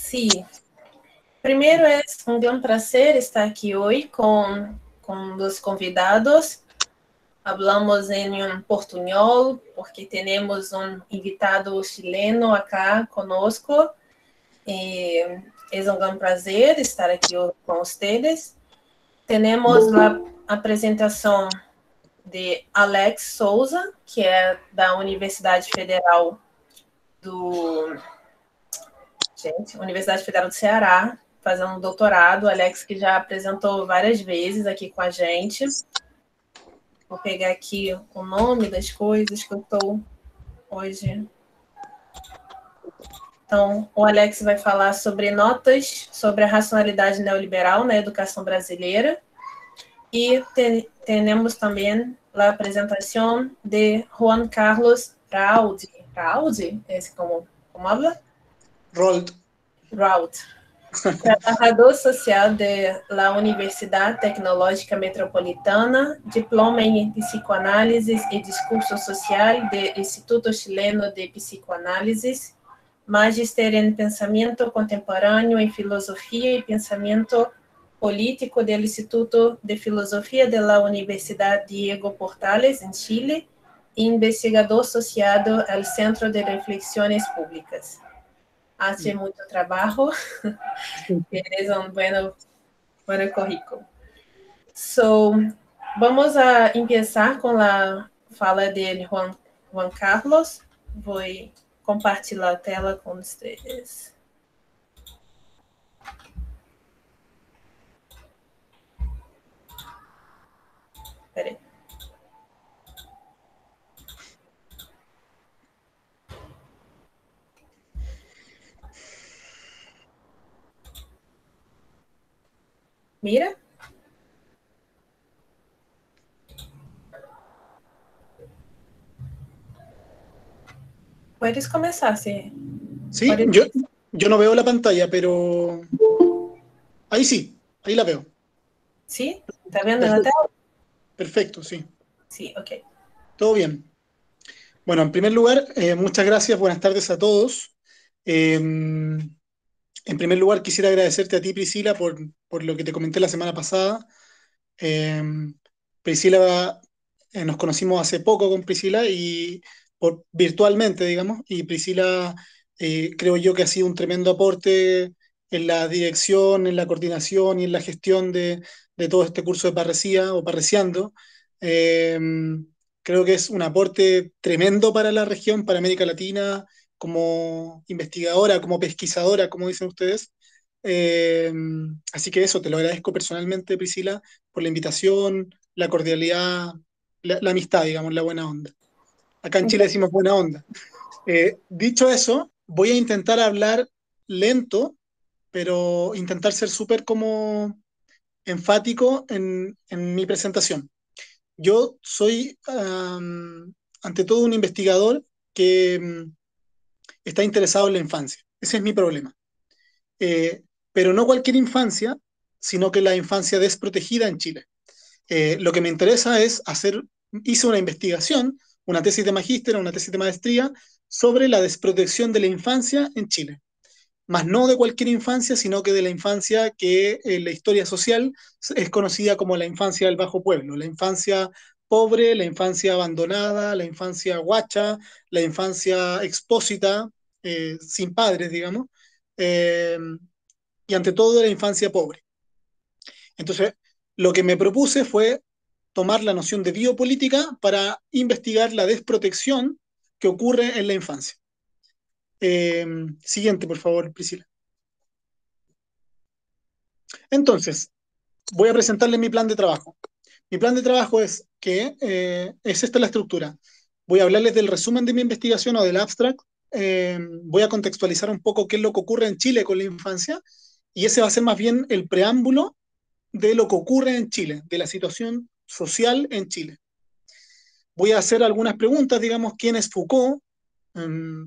Sí, primeiro é um grande prazer estar aqui hoje com os convidados. Hablamos em um portunhol, porque temos um invitado chileno acá conosco. É um grande prazer estar aqui com vocês. Temos a apresentação de Alex Souza, que é da Universidade Federal Universidade Federal do Ceará, fazendo um doutorado. Alex, que já apresentou várias vezes aqui com a gente. Vou pegar aqui o nome das coisas que eu estou hoje. Então, o Alex vai falar sobre notas sobre a racionalidade neoliberal na educação brasileira. E temos também a apresentação de Juan Carlos Raud. Raud? Esse como habla? Raud. Trabajador social de la Universidad Tecnológica Metropolitana, diploma em Psicoanálise e Discurso Social do Instituto Chileno de Psicoanálise, Magister em Pensamento Contemporâneo em Filosofia e Pensamento Político do Instituto de Filosofia de la Universidad Diego Portales, em Chile, e investigador associado ao Centro de Reflexiones Públicas. Hace mucho trabajo. Eres un bueno currículo. Vamos a empezar com a fala de Juan Carlos. Vou compartilhar a tela com vocês. Espera aí. Mira? Puedes começar, sí. Sí, yo no veo la pantalla, pero ahí sí, ahí la veo. ¿Sí? ¿Está viendo la tela? Perfecto, sí. Sí, ok. Todo bien. Bueno, en primer lugar, muchas gracias, buenas tardes a todos. En primer lugar, quisiera agradecerte a ti, Priscila, por lo que te comenté la semana pasada. Priscila, nos conocimos hace poco con Priscila y virtualmente, digamos, y Priscila creo yo que ha sido un tremendo aporte en la dirección, en la coordinación y en la gestión de todo este curso de parresía o parresiando. Eh, Creo que es un aporte tremendo para la región, para América Latina, como investigadora, como pesquisadora, como dicen ustedes. Eh, Así que eso, te lo agradezco personalmente, Priscila, por la invitación, la cordialidad, la amistad, digamos, la buena onda. Acá en Chile decimos buena onda. Dicho eso, voy a intentar hablar lento, pero intentar ser súper como enfático en mi presentación. Yo soy, ante todo, un investigador que está interesado en la infancia. Ese es mi problema. Pero no cualquier infancia, sino que la infancia desprotegida en Chile. Lo que me interesa es hice una investigación, una tesis de magíster, una tesis de maestría, sobre la desprotección de la infancia en Chile. Más no de cualquier infancia, sino que de la infancia que en la historia social es conocida como la infancia del bajo pueblo, la infancia pobre, la infancia abandonada, la infancia guacha, la infancia expósita, sin padres, digamos, eh, y ante todo de la infancia pobre. Entonces, lo que me propuse fue tomar la noción de biopolítica para investigar la desprotección que ocurre en la infancia. Siguiente, por favor, Priscila. Entonces, voy a presentarles mi plan de trabajo. Mi plan de trabajo es que es esta la estructura. Voy a hablarles del resumen de mi investigación o del abstract. Voy a contextualizar un poco qué es lo que ocurre en Chile con la infancia y ese va a ser más bien el preámbulo de lo que ocurre en Chile, de la situación social en Chile. Voy a hacer algunas preguntas, digamos, ¿quién es Foucault?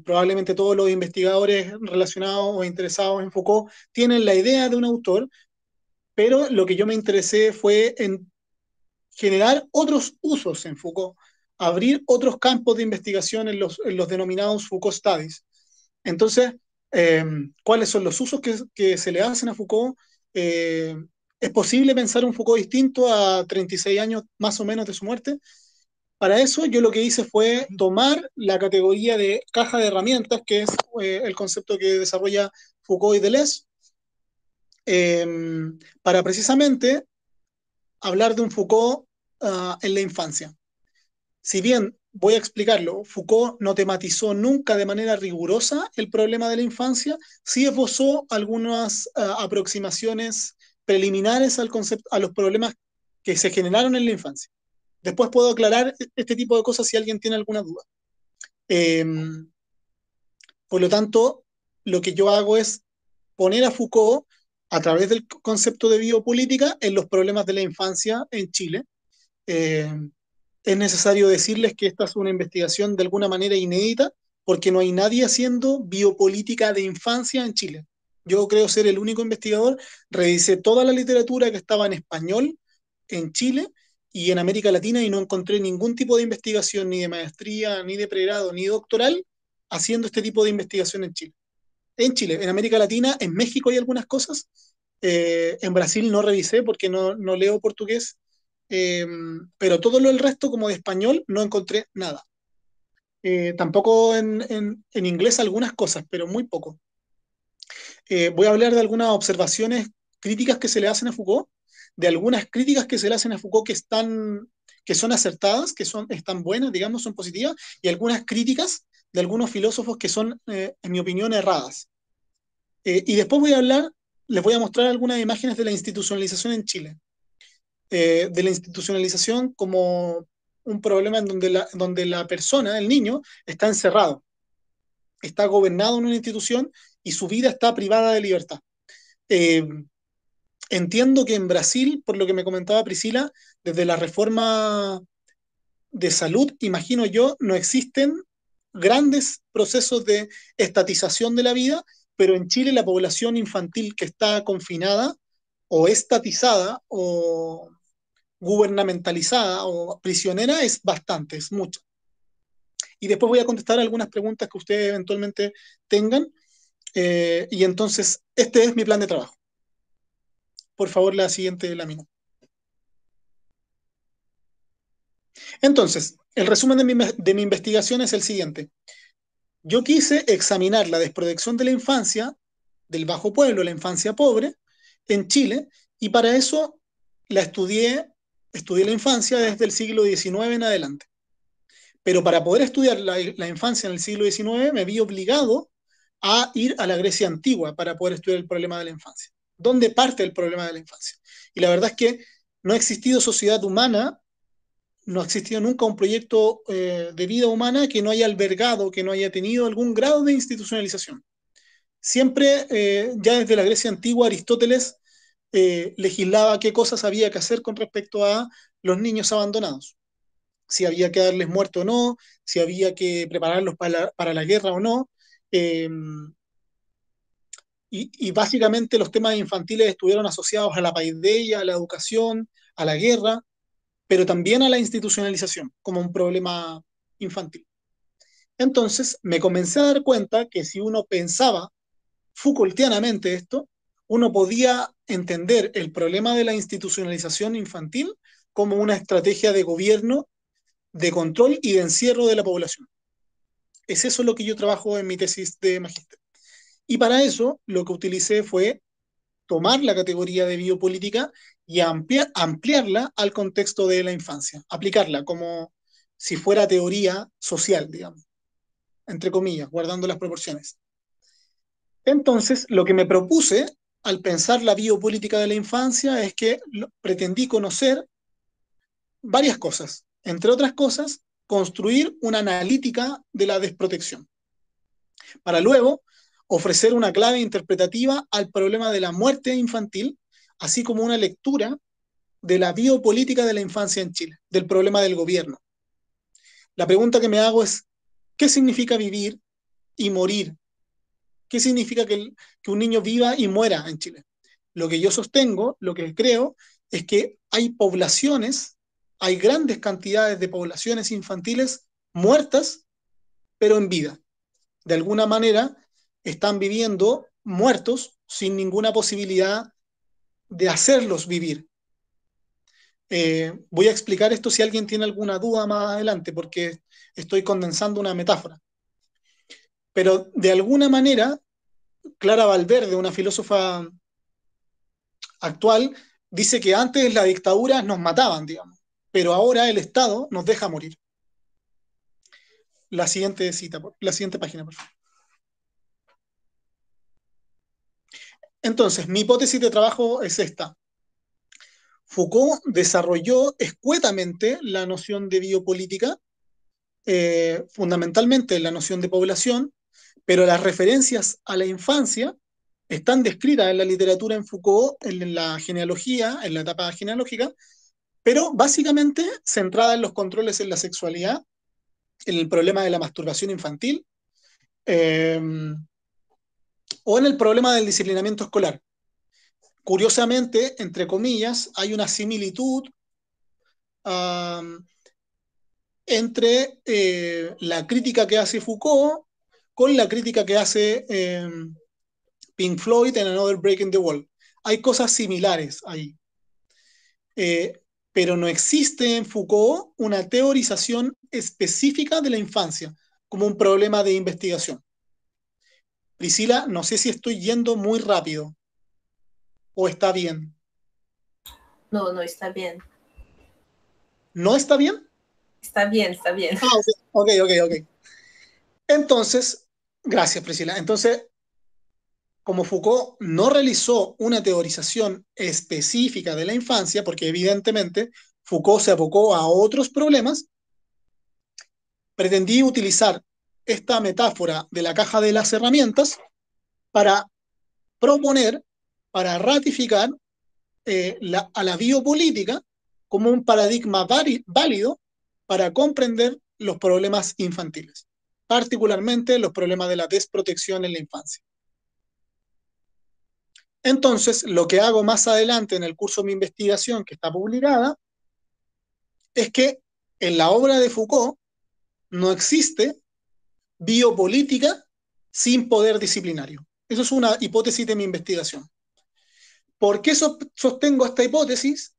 Probablemente todos los investigadores relacionados o interesados en Foucault tienen la idea de un autor, pero lo que yo me interesé fue en generar otros usos en Foucault, abrir otros campos de investigación en los denominados Foucault Studies. Entonces, ¿Cuáles son los usos que se le hacen a Foucault? ¿Es posible pensar un Foucault distinto a 36 años más o menos de su muerte? Para eso yo lo que hice fue tomar la categoría de caja de herramientas, que es el concepto que desarrolla Foucault y Deleuze, eh, para precisamente hablar de un Foucault en la infancia. Si bien voy a explicarlo, Foucault no tematizó nunca de manera rigurosa el problema de la infancia, sí esbozó algunas aproximaciones preliminares al concepto, a los problemas que se generaron en la infancia. Después puedo aclarar este tipo de cosas si alguien tiene alguna duda. Eh, por lo tanto, lo que yo hago es poner a Foucault a través del concepto de biopolítica en los problemas de la infancia en Chile. Eh, es necesario decirles que esta es una investigación de alguna manera inédita porque no hay nadie haciendo biopolítica de infancia en Chile. Yo creo ser el único investigador, revisé toda la literatura que estaba en español en Chile y en América Latina y no encontré ningún tipo de investigación, ni de maestría, ni de pregrado, ni doctoral, haciendo este tipo de investigación en Chile. En Chile, en América Latina, en México hay algunas cosas, en Brasil no revisé porque no leo portugués, eh, pero todo lo el resto, como de español, no encontré nada. Tampoco en inglés algunas cosas, pero muy poco. Voy a hablar de algunas observaciones críticas que se le hacen a Foucault, de algunas críticas que se le hacen a Foucault que son acertadas, están buenas, digamos, son positivas, y algunas críticas de algunos filósofos que son, en mi opinión, erradas. Y después les voy a mostrar algunas imágenes de la institucionalización en Chile, de la institucionalización como un problema en donde la persona, el niño, está encerrado, está gobernado en una institución y su vida está privada de libertad. Eh, Entiendo que en Brasil, por lo que me comentaba Priscila, desde la reforma de salud, imagino yo, no existen grandes procesos de estatización de la vida, pero en Chile la población infantil que está confinada o estatizada o gubernamentalizada o prisionera es bastante, es mucho. Y después voy a contestar algunas preguntas que ustedes eventualmente tengan. Y entonces, este es mi plan de trabajo. Por favor, la siguiente lámina. Entonces, el resumen de mi investigación es el siguiente. Yo quise examinar la desprotección de la infancia, del bajo pueblo, la infancia pobre, en Chile, y para eso estudié la infancia desde el siglo XIX en adelante. Pero para poder estudiar la infancia en el siglo XIX me vi obligado a ir a la Grecia antigua para poder estudiar el problema de la infancia. ¿Dónde parte el problema de la infancia? Y la verdad es que no ha existido sociedad humana, no ha existido nunca un proyecto de vida humana que no haya albergado, que no haya tenido algún grado de institucionalización. Siempre, ya desde la Grecia antigua, Aristóteles legislaba qué cosas había que hacer con respecto a los niños abandonados. Si había que darles muerte o no, si había que prepararlos para la guerra o no. Eh, y básicamente los temas infantiles estuvieron asociados a la paideia, a la educación, a la guerra, pero también a la institucionalización como un problema infantil. Entonces me comencé a dar cuenta que si uno pensaba Foucaultianamente esto, uno podía entender el problema de la institucionalización infantil como una estrategia de gobierno, de control y de encierro de la población. Es eso lo que yo trabajo en mi tesis de magíster. Y para eso lo que utilicé fue tomar la categoría de biopolítica y ampliarla al contexto de la infancia, aplicarla como si fuera teoría social, digamos, entre comillas, guardando las proporciones. Entonces, lo que me propuse al pensar la biopolítica de la infancia es que pretendí conocer varias cosas, entre otras cosas, construir una analítica de la desprotección, para luego ofrecer una clave interpretativa al problema de la muerte infantil, así como una lectura de la biopolítica de la infancia en Chile, del problema del gobierno. La pregunta que me hago es, ¿qué significa vivir y morir? ¿Qué significa que un niño viva y muera en Chile? Lo que yo sostengo, lo que creo, es que hay poblaciones, hay grandes cantidades de poblaciones infantiles muertas, pero en vida. De alguna manera, están viviendo muertos sin ninguna posibilidad de hacerlos vivir. Voy a explicar esto si alguien tiene alguna duda más adelante, porque estoy condensando una metáfora. Pero de alguna manera, Clara Valverde, una filósofa actual, dice que antes las dictaduras nos mataban, digamos, pero ahora el Estado nos deja morir. La siguiente cita, la siguiente página, por favor. Entonces, mi hipótesis de trabajo es esta. Foucault desarrolló escuetamente la noción de biopolítica, fundamentalmente la noción de población, pero las referencias a la infancia están descritas en la literatura en Foucault, en la genealogía, en la etapa genealógica, pero básicamente centrada en los controles en la sexualidad, en el problema de la masturbación infantil, eh, o en el problema del disciplinamiento escolar. Curiosamente, entre comillas, hay una similitud entre la crítica que hace Foucault con la crítica que hace Pink Floyd en Another Break in the Wall. Hay cosas similares ahí. Pero no existe en Foucault una teorización específica de la infancia como un problema de investigación. Priscila, no sé si estoy yendo muy rápido o está bien. No, no, está bien. ¿No está bien? Está bien, está bien. Ah, ok. Entonces, gracias Priscila. Entonces, como Foucault no realizó una teorización específica de la infancia, porque evidentemente Foucault se abocó a otros problemas, pretendí utilizar esta metáfora de la caja de las herramientas para proponer, para ratificar a la biopolítica como un paradigma válido para comprender los problemas infantiles, particularmente los problemas de la desprotección en la infancia. Entonces, lo que hago más adelante en el curso de mi investigación, que está publicada, es que en la obra de Foucault no existe biopolítica sin poder disciplinario. Eso es una hipótesis de mi investigación. ¿Por qué sostengo esta hipótesis?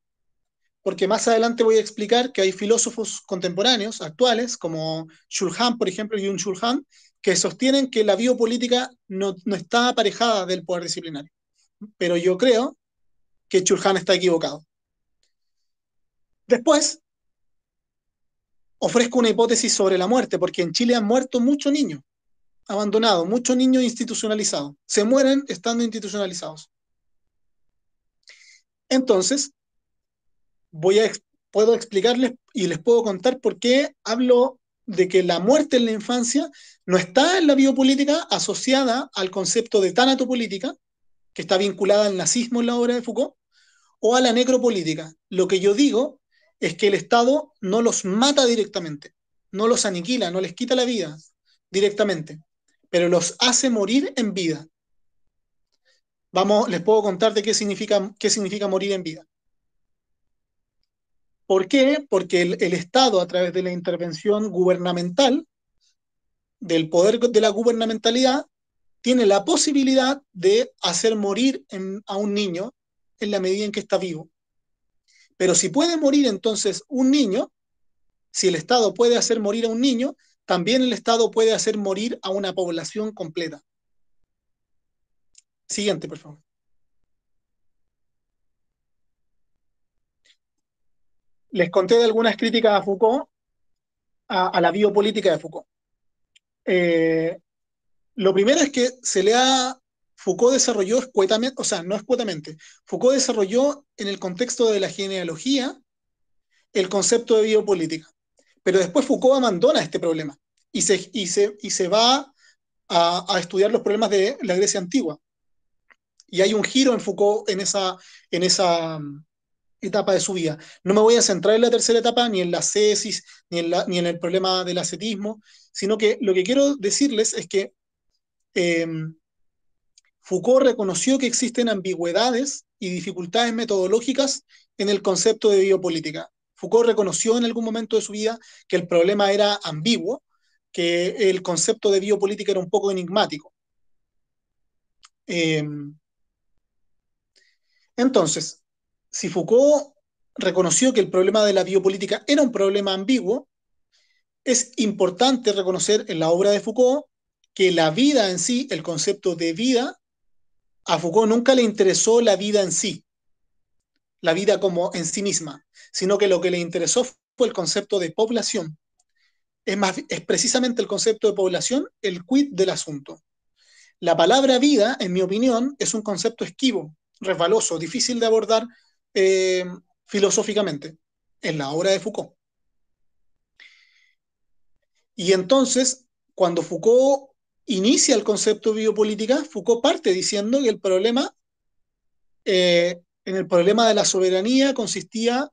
Porque más adelante voy a explicar que hay filósofos contemporáneos, actuales, como Shulhan, por ejemplo, Byung-Chul Han, que sostienen que la biopolítica no está aparejada del poder disciplinario. Pero yo creo que Chulhan está equivocado. Después, ofrezco una hipótesis sobre la muerte, porque en Chile han muerto muchos niños abandonados, muchos niños institucionalizados. Se mueren estando institucionalizados. Entonces, puedo explicarles y les puedo contar por qué hablo de que la muerte en la infancia no está en la biopolítica asociada al concepto de tanatopolítica, que está vinculada al nazismo en la obra de Foucault, o a la necropolítica. Lo que yo digo es que el Estado no los mata directamente, no los aniquila, no les quita la vida directamente, pero los hace morir en vida. Les puedo contar de qué significa morir en vida. ¿Por qué? Porque el Estado, a través de la intervención gubernamental, del poder de la gubernamentalidad, tiene la posibilidad de hacer morir a un niño en la medida en que está vivo. Pero si puede morir entonces un niño, si el Estado puede hacer morir a un niño, también el Estado puede hacer morir a una población completa. Siguiente, por favor. Les conté de algunas críticas a Foucault, a la biopolítica de Foucault. Lo primero es que Foucault desarrolló escuetamente, o sea, no escuetamente, Foucault desarrolló en el contexto de la genealogía el concepto de biopolítica. Pero después Foucault abandona este problema y se va a estudiar los problemas de la Grecia antigua. Y hay un giro en Foucault en esa etapa de su vida. No me voy a centrar en la tercera etapa, ni en la cesis, ni en el problema del ascetismo, sino que lo que quiero decirles es que Foucault reconoció que existen ambigüedades y dificultades metodológicas en el concepto de biopolítica. Foucault reconoció en algún momento de su vida que el problema era ambiguo, que el concepto de biopolítica era un poco enigmático. Eh, entonces, si Foucault reconoció que el problema de la biopolítica era un problema ambiguo, es importante reconocer en la obra de Foucault que la vida en sí, el concepto de vida, a Foucault nunca le interesó la vida en sí, la vida como en sí misma, sino que lo que le interesó fue el concepto de población. Es precisamente el concepto de población el quid del asunto. La palabra vida, en mi opinión, es un concepto esquivo, resbaloso, difícil de abordar eh, filosóficamente en la obra de Foucault. Y entonces, cuando Foucault inicia el concepto de biopolítica, Foucault parte diciendo que en el problema de la soberanía consistía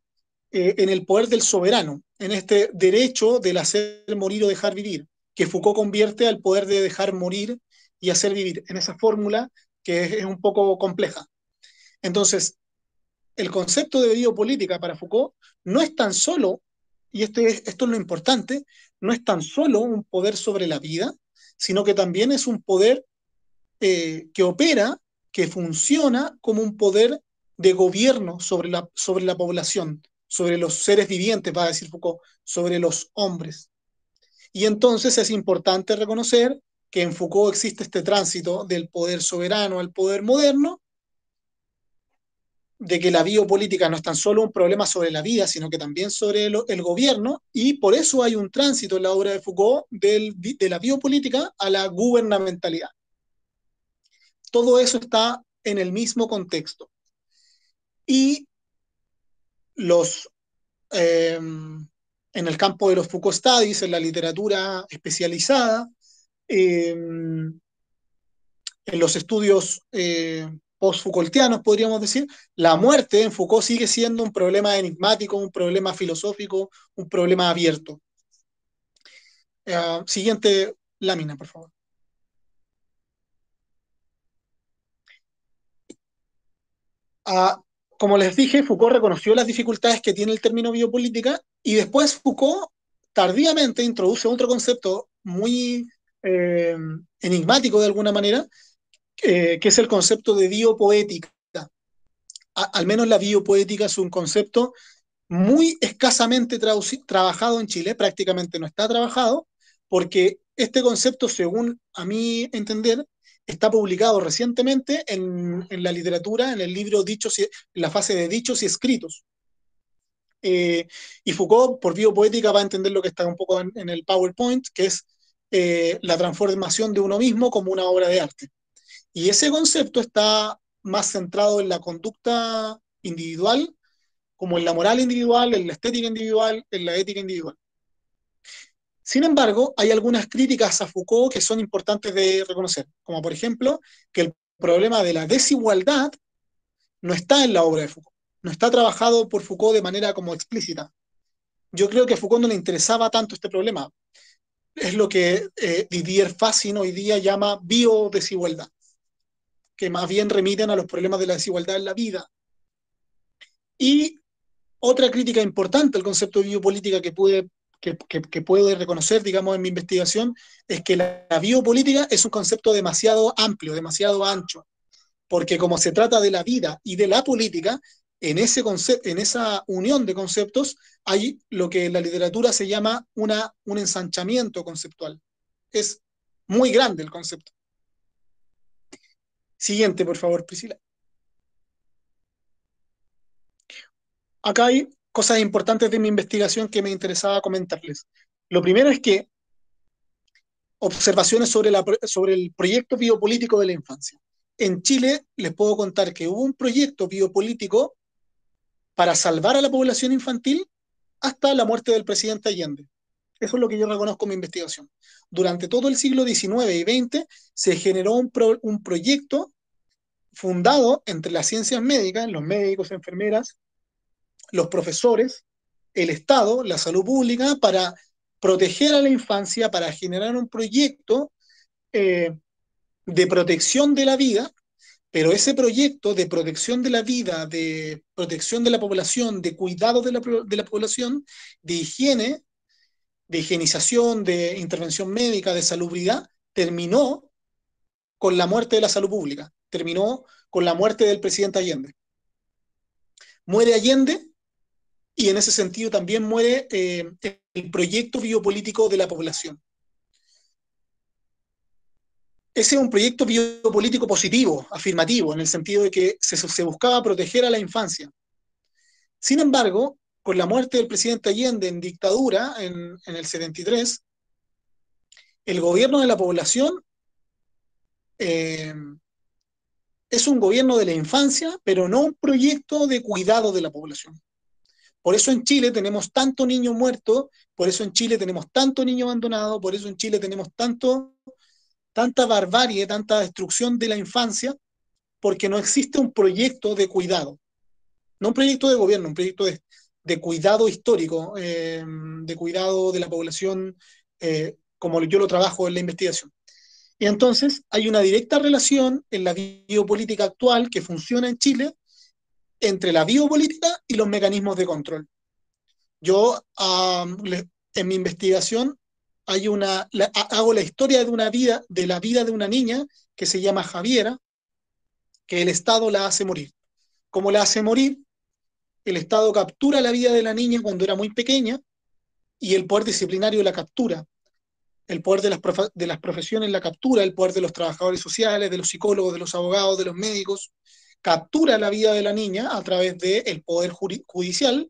en el poder del soberano, en este derecho del hacer morir o dejar vivir, que Foucault convierte al poder de dejar morir y hacer vivir, en esa fórmula que es un poco compleja. Entonces, el concepto de biopolítica para Foucault no es tan solo, y esto es lo importante, no es tan solo un poder sobre la vida, sino que también es un poder que opera, que funciona como un poder de gobierno sobre la población, sobre los seres vivientes, va a decir Foucault, sobre los hombres. Y entonces es importante reconocer que en Foucault existe este tránsito del poder soberano al poder moderno, de que la biopolítica no es tan solo un problema sobre la vida, sino que también sobre el gobierno, y por eso hay un tránsito en la obra de Foucault de la biopolítica a la gubernamentalidad. Todo eso está en el mismo contexto. Y los, en el campo de los Foucault Studies, en la literatura especializada, en los estudios post-Foucaultianos, podríamos decir, la muerte en Foucault sigue siendo un problema enigmático, un problema filosófico, un problema abierto. Siguiente lámina, por favor. Ah, como les dije, Foucault reconoció las dificultades que tiene el término biopolítica y después Foucault tardíamente introduce otro concepto muy eh, enigmático de alguna manera, que es el concepto de biopoética. Al menos la biopoética es un concepto muy escasamente trabajado en Chile, prácticamente no está trabajado, porque este concepto, según a mi entender, está publicado recientemente en la literatura, en el libro Dichos en la fase de dichos y escritos. Y Foucault, por biopoética, va a entender lo que está un poco en el PowerPoint, que es la transformación de uno mismo como una obra de arte. Y ese concepto está más centrado en la conducta individual, como en la moral individual, en la estética individual, en la ética individual. Sin embargo, hay algunas críticas a Foucault que son importantes de reconocer, como por ejemplo que el problema de la desigualdad no está en la obra de Foucault, no está trabajado por Foucault de manera como explícita. Yo creo que a Foucault no le interesaba tanto este problema. Es lo que Didier Fassin hoy día llama biodesigualdad, que más bien remiten a los problemas de la desigualdad en la vida. Y otra crítica importante al concepto de biopolítica que pude reconocer, digamos, en mi investigación, es que la biopolítica es un concepto demasiado amplio, demasiado ancho, porque como se trata de la vida y de la política, en esa unión de conceptos hay lo que en la literatura se llama un ensanchamiento conceptual. Es muy grande el concepto. Siguiente, por favor, Priscila. Acá hay cosas importantes de mi investigación que me interesaba comentarles. Lo primero es que observaciones sobre el proyecto biopolítico de la infancia. En Chile les puedo contar que hubo un proyecto biopolítico para salvar a la población infantil hasta la muerte del presidente Allende. Eso es lo que yo reconozco en mi investigación. Durante todo el siglo XIX y XX se generó un proyecto fundado entre las ciencias médicas, los médicos, enfermeras, los profesores, el Estado, la salud pública, para proteger a la infancia, para generar un proyecto eh, de protección de la vida, pero ese proyecto de protección de la vida, de protección de la población, de cuidado de la población, de higiene, de higienización, de intervención médica, de salubridad, terminó con la muerte de la salud pública. terminó con la muerte del presidente Allende. Muere Allende y en ese sentido también muere el proyecto biopolítico de la población. Ese es un proyecto biopolítico positivo, afirmativo, en el sentido de que se buscaba proteger a la infancia. Sin embargo, con la muerte del presidente Allende en dictadura, en el 73, el gobierno de la población eh, es un gobierno de la infancia, pero no un proyecto de cuidado de la población. Por eso en Chile tenemos tanto niño muerto, por eso en Chile tenemos tanto niño abandonado, por eso en Chile tenemos tanta barbarie, tanta destrucción de la infancia, porque no existe un proyecto de cuidado. No un proyecto de gobierno, un proyecto de cuidado histórico, de cuidado de la población, como yo lo trabajo en la investigación. Y entonces hay una directa relación en la biopolítica actual que funciona en Chile entre la biopolítica y los mecanismos de control. Yo, en mi investigación, hago la historia de la vida de una niña que se llama Javiera, que el Estado la hace morir. ¿Cómo la hace morir? El Estado captura la vida de la niña cuando era muy pequeña y el poder disciplinario la captura. El poder de las profesiones la captura, el poder de los trabajadores sociales, de los psicólogos, de los abogados, de los médicos, captura la vida de la niña a través del poder judicial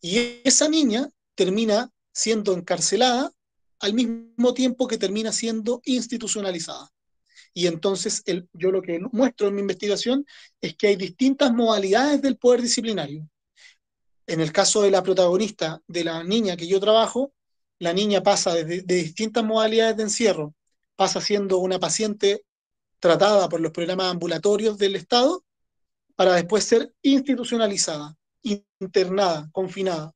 y esa niña termina siendo encarcelada al mismo tiempo que termina siendo institucionalizada. Y entonces yo lo que muestro en mi investigación es que hay distintas modalidades del poder disciplinario. En el caso de la protagonista, de la niña que yo trabajo, la niña pasa de distintas modalidades de encierro, pasa siendo una paciente tratada por los programas ambulatorios del Estado para después ser institucionalizada, internada, confinada.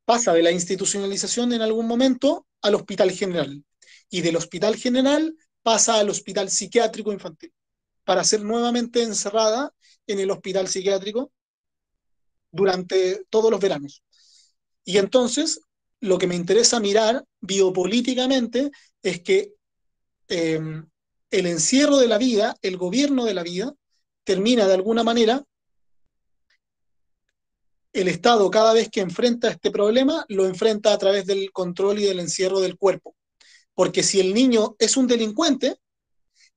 Pasa de la institucionalización en algún momento al hospital general y del hospital general pasa al hospital psiquiátrico infantil para ser nuevamente encerrada en el hospital psiquiátrico durante todos los veranos. Y entonces, lo que me interesa mirar biopolíticamente es que eh, el encierro de la vida, el gobierno de la vida, termina de alguna manera, el Estado cada vez que enfrenta este problema, lo enfrenta a través del control y del encierro del cuerpo. Porque si el niño es un delincuente,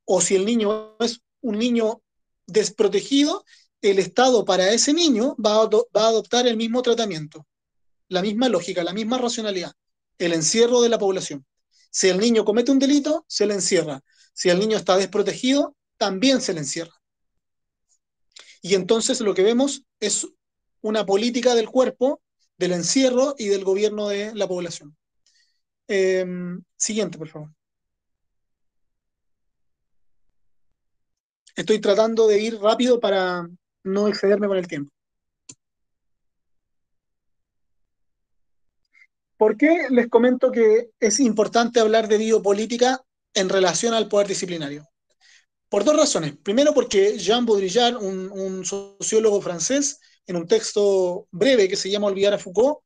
o si el niño es un niño desprotegido, el Estado para ese niño va a adoptar el mismo tratamiento, la misma lógica, la misma racionalidad, el encierro de la población. Si el niño comete un delito, se le encierra. Si el niño está desprotegido, también se le encierra. Y entonces lo que vemos es una política del cuerpo, del encierro y del gobierno de la población. Siguiente, por favor. Estoy tratando de ir rápido para no excederme con el tiempo. ¿Por qué les comento que es importante hablar de biopolítica en relación al poder disciplinario? Por dos razones. Primero, porque Jean Baudrillard, un sociólogo francés, en un texto breve que se llama Olvidar a Foucault,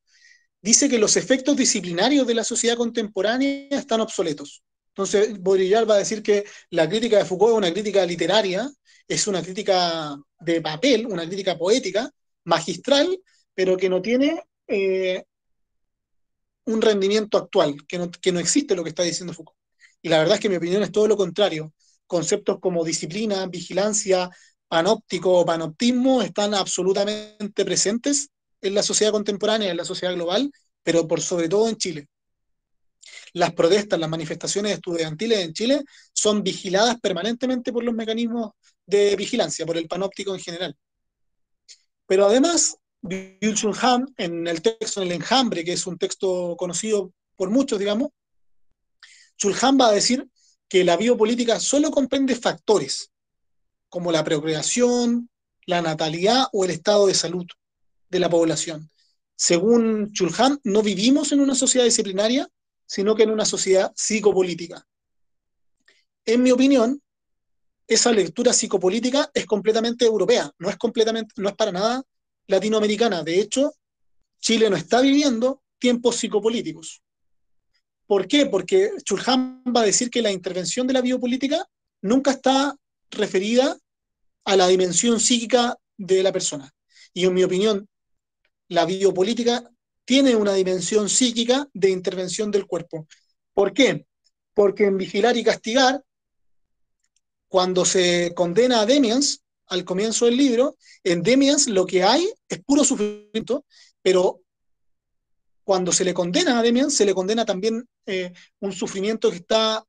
dice que los efectos disciplinarios de la sociedad contemporánea están obsoletos. Entonces, Baudrillard va a decir que la crítica de Foucault es una crítica literaria, es una crítica de papel, una crítica poética, magistral, pero que no tiene un rendimiento actual, que no existe lo que está diciendo Foucault. Y la verdad es que mi opinión es todo lo contrario. Conceptos como disciplina, vigilancia, panóptico o panoptismo están absolutamente presentes en la sociedad contemporánea, en la sociedad global, pero por sobre todo en Chile. Las protestas, las manifestaciones estudiantiles en Chile son vigiladas permanentemente por los mecanismos de vigilancia, por el panóptico en general. Pero además, Byung-Chul Han, en el texto En el enjambre, que es un texto conocido por muchos, digamos, Chul Han va a decir que la biopolítica solo comprende factores como la procreación, la natalidad o el estado de salud de la población. Según Chul Han, no vivimos en una sociedad disciplinaria, sino que en una sociedad psicopolítica. En mi opinión, esa lectura psicopolítica es completamente europea, no es para nada latinoamericana. De hecho, Chile no está viviendo tiempos psicopolíticos. ¿Por qué? Porque Chul Han va a decir que la intervención de la biopolítica nunca está referida a la dimensión psíquica de la persona. Y en mi opinión, la biopolítica tiene una dimensión psíquica de intervención del cuerpo. ¿Por qué? Porque en Vigilar y Castigar, cuando se condena a Demians, al comienzo del libro, en Demians lo que hay es puro sufrimiento, pero cuando se le condena a Demian, se le condena también un sufrimiento que está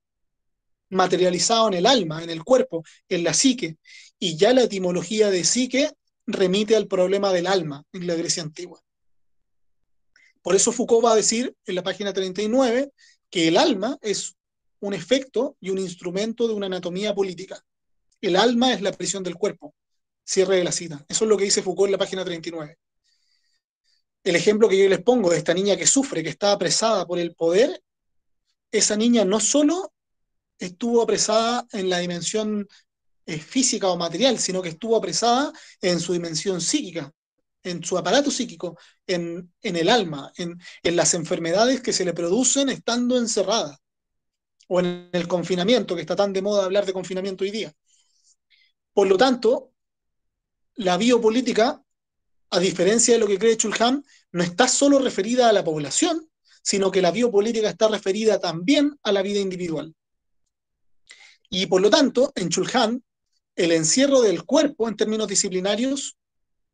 materializado en el alma, en el cuerpo, en la psique. Y ya la etimología de psique remite al problema del alma en la Grecia antigua. Por eso Foucault va a decir en la página 39 que el alma es un efecto y un instrumento de una anatomía política. El alma es la prisión del cuerpo. Cierre de la cita. Eso es lo que dice Foucault en la página 39. El ejemplo que yo les pongo de esta niña que sufre, que está apresada por el poder, esa niña no solo estuvo apresada en la dimensión física o material, sino que estuvo apresada en su dimensión psíquica, en su aparato psíquico, en el alma, en las enfermedades que se le producen estando encerrada, o en el confinamiento, que está tan de moda hablar de confinamiento hoy día. Por lo tanto, la biopolítica, a diferencia de lo que cree Chulhan, no está solo referida a la población, sino que la biopolítica está referida también a la vida individual. Y por lo tanto, en Chulhan, el encierro del cuerpo en términos disciplinarios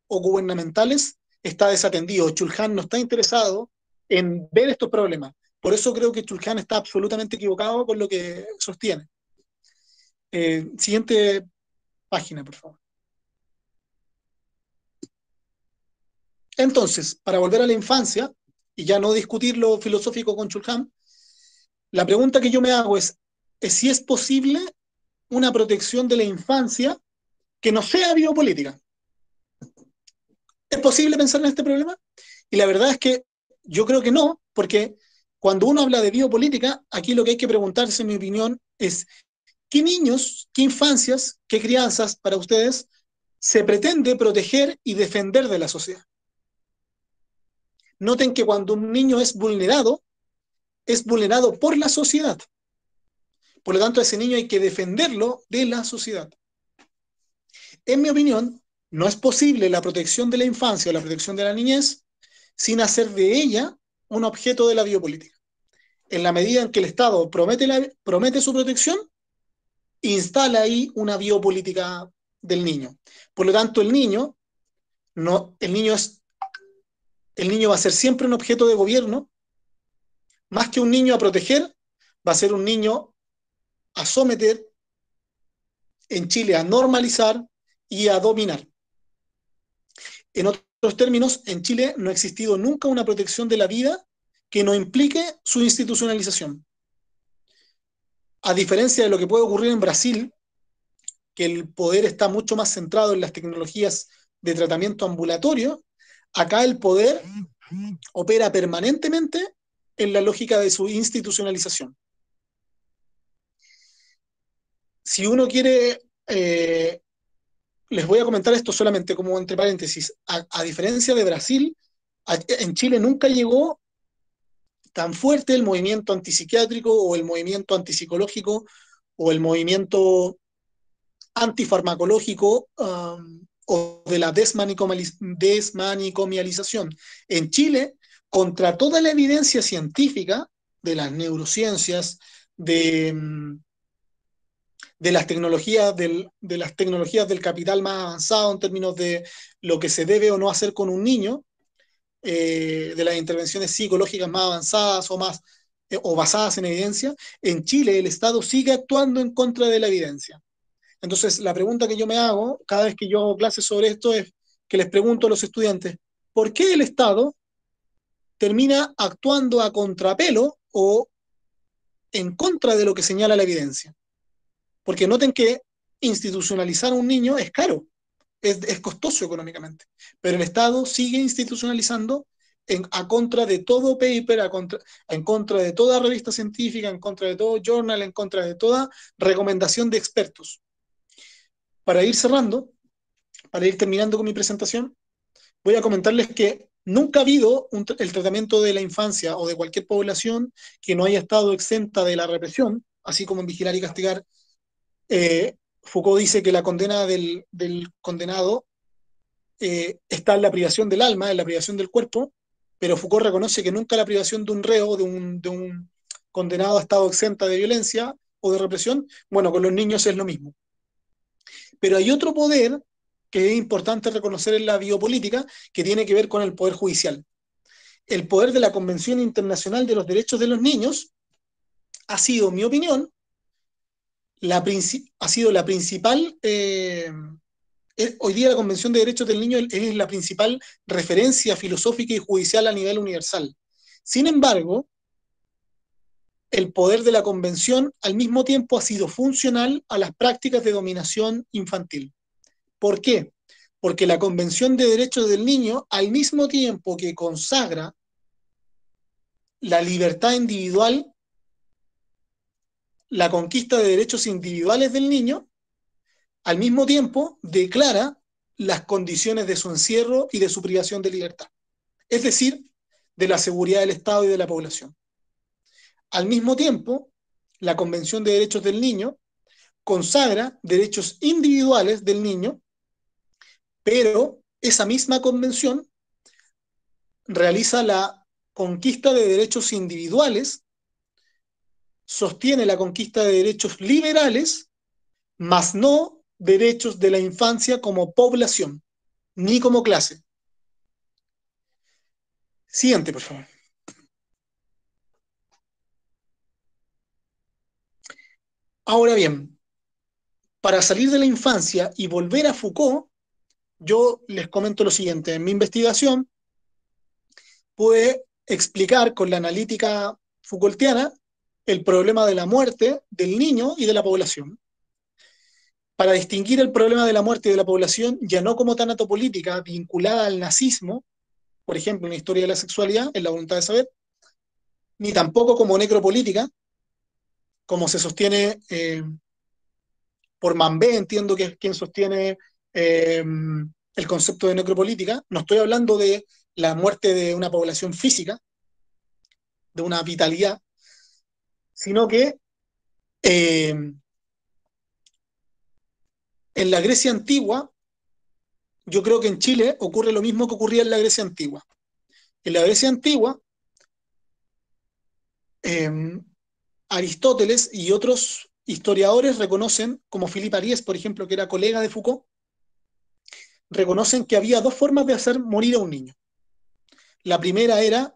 o gubernamentales está desatendido. Chulhan no está interesado en ver estos problemas. Por eso creo que Chulhan está absolutamente equivocado con lo que sostiene. Siguiente página, por favor. Entonces, para volver a la infancia, y ya no discutir lo filosófico con Chulhan, la pregunta que yo me hago es si es posible una protección de la infancia que no sea biopolítica. ¿Es posible pensar en este problema? Y la verdad es que yo creo que no, porque cuando uno habla de biopolítica, aquí lo que hay que preguntarse, en mi opinión, es ¿qué niños, qué infancias, qué crianzas para ustedes se pretende proteger y defender de la sociedad? Noten que cuando un niño es vulnerado por la sociedad. Por lo tanto, a ese niño hay que defenderlo de la sociedad. En mi opinión, no es posible la protección de la infancia o la protección de la niñez sin hacer de ella un objeto de la biopolítica. En la medida en que el Estado promete su protección, instala ahí una biopolítica del niño. Por lo tanto, el niño va a ser siempre un objeto de gobierno, más que un niño a proteger, va a ser un niño a someter, en Chile a normalizar y a dominar. En otros términos, en Chile no ha existido nunca una protección de la vida que no implique su institucionalización. A diferencia de lo que puede ocurrir en Brasil, que el poder está mucho más centrado en las tecnologías de tratamiento ambulatorio, acá el poder opera permanentemente en la lógica de su institucionalización. Si uno quiere, les voy a comentar esto solamente como entre paréntesis, a diferencia de Brasil, en Chile nunca llegó tan fuerte el movimiento antipsiquiátrico o el movimiento antipsicológico o el movimiento antifarmacológico o de la desmanicomialización. En Chile, contra toda la evidencia científica de las neurociencias, de las tecnologías del capital más avanzado en términos de lo que se debe o no hacer con un niño, de las intervenciones psicológicas más avanzadas o basadas en evidencia, en Chile el Estado sigue actuando en contra de la evidencia. Entonces, la pregunta que yo me hago cada vez que yo hago clases sobre esto es que les pregunto a los estudiantes, ¿por qué el Estado termina actuando a contrapelo o en contra de lo que señala la evidencia? Porque noten que institucionalizar a un niño es caro, es costoso económicamente, pero el Estado sigue institucionalizando a contra de todo paper, en contra de toda revista científica, en contra de todo journal, en contra de toda recomendación de expertos. Para ir cerrando, para ir terminando con mi presentación, voy a comentarles que nunca ha habido el tratamiento de la infancia o de cualquier población que no haya estado exenta de la represión, así como en Vigilar y Castigar, Foucault dice que la condena del condenado está en la privación del alma, en la privación del cuerpo, pero Foucault reconoce que nunca la privación de un reo, de un condenado, ha estado exenta de violencia o de represión. Bueno, con los niños es lo mismo. Pero hay otro poder que es importante reconocer en la biopolítica, que tiene que ver con el poder judicial. El poder de la Convención Internacional de los Derechos de los Niños ha sido, en mi opinión, ha sido la principal, hoy día la Convención de Derechos del Niño es la principal referencia filosófica y judicial a nivel universal. Sin embargo, el poder de la Convención al mismo tiempo ha sido funcional a las prácticas de dominación infantil. ¿Por qué? Porque la Convención de Derechos del Niño, al mismo tiempo que consagra la libertad individual, la conquista de derechos individuales del niño, al mismo tiempo declara las condiciones de su encierro y de su privación de libertad, es decir, de la seguridad del Estado y de la población. Al mismo tiempo, la Convención de Derechos del Niño consagra derechos individuales del niño, pero esa misma convención realiza la conquista de derechos individuales, sostiene la conquista de derechos liberales, mas no derechos de la infancia como población, ni como clase. Siguiente, por favor. Ahora bien, para salir de la infancia y volver a Foucault, yo les comento lo siguiente. En mi investigación pude explicar con la analítica Foucaultiana el problema de la muerte del niño y de la población. Para distinguir el problema de la muerte y de la población, ya no como tanatopolítica vinculada al nazismo, por ejemplo, en la historia de la sexualidad, en la voluntad de saber, ni tampoco como necropolítica, como se sostiene por Mambé, entiendo que es quien sostiene el concepto de necropolítica. No estoy hablando de la muerte de una población física, de una vitalidad, sino que en la Grecia antigua, yo creo que en Chile ocurre lo mismo que ocurría en la Grecia antigua. En la Grecia antigua, eh, Aristóteles y otros historiadores reconocen, como Philippe Ariès, por ejemplo, que era colega de Foucault, reconocen que había dos formas de hacer morir a un niño. La primera era,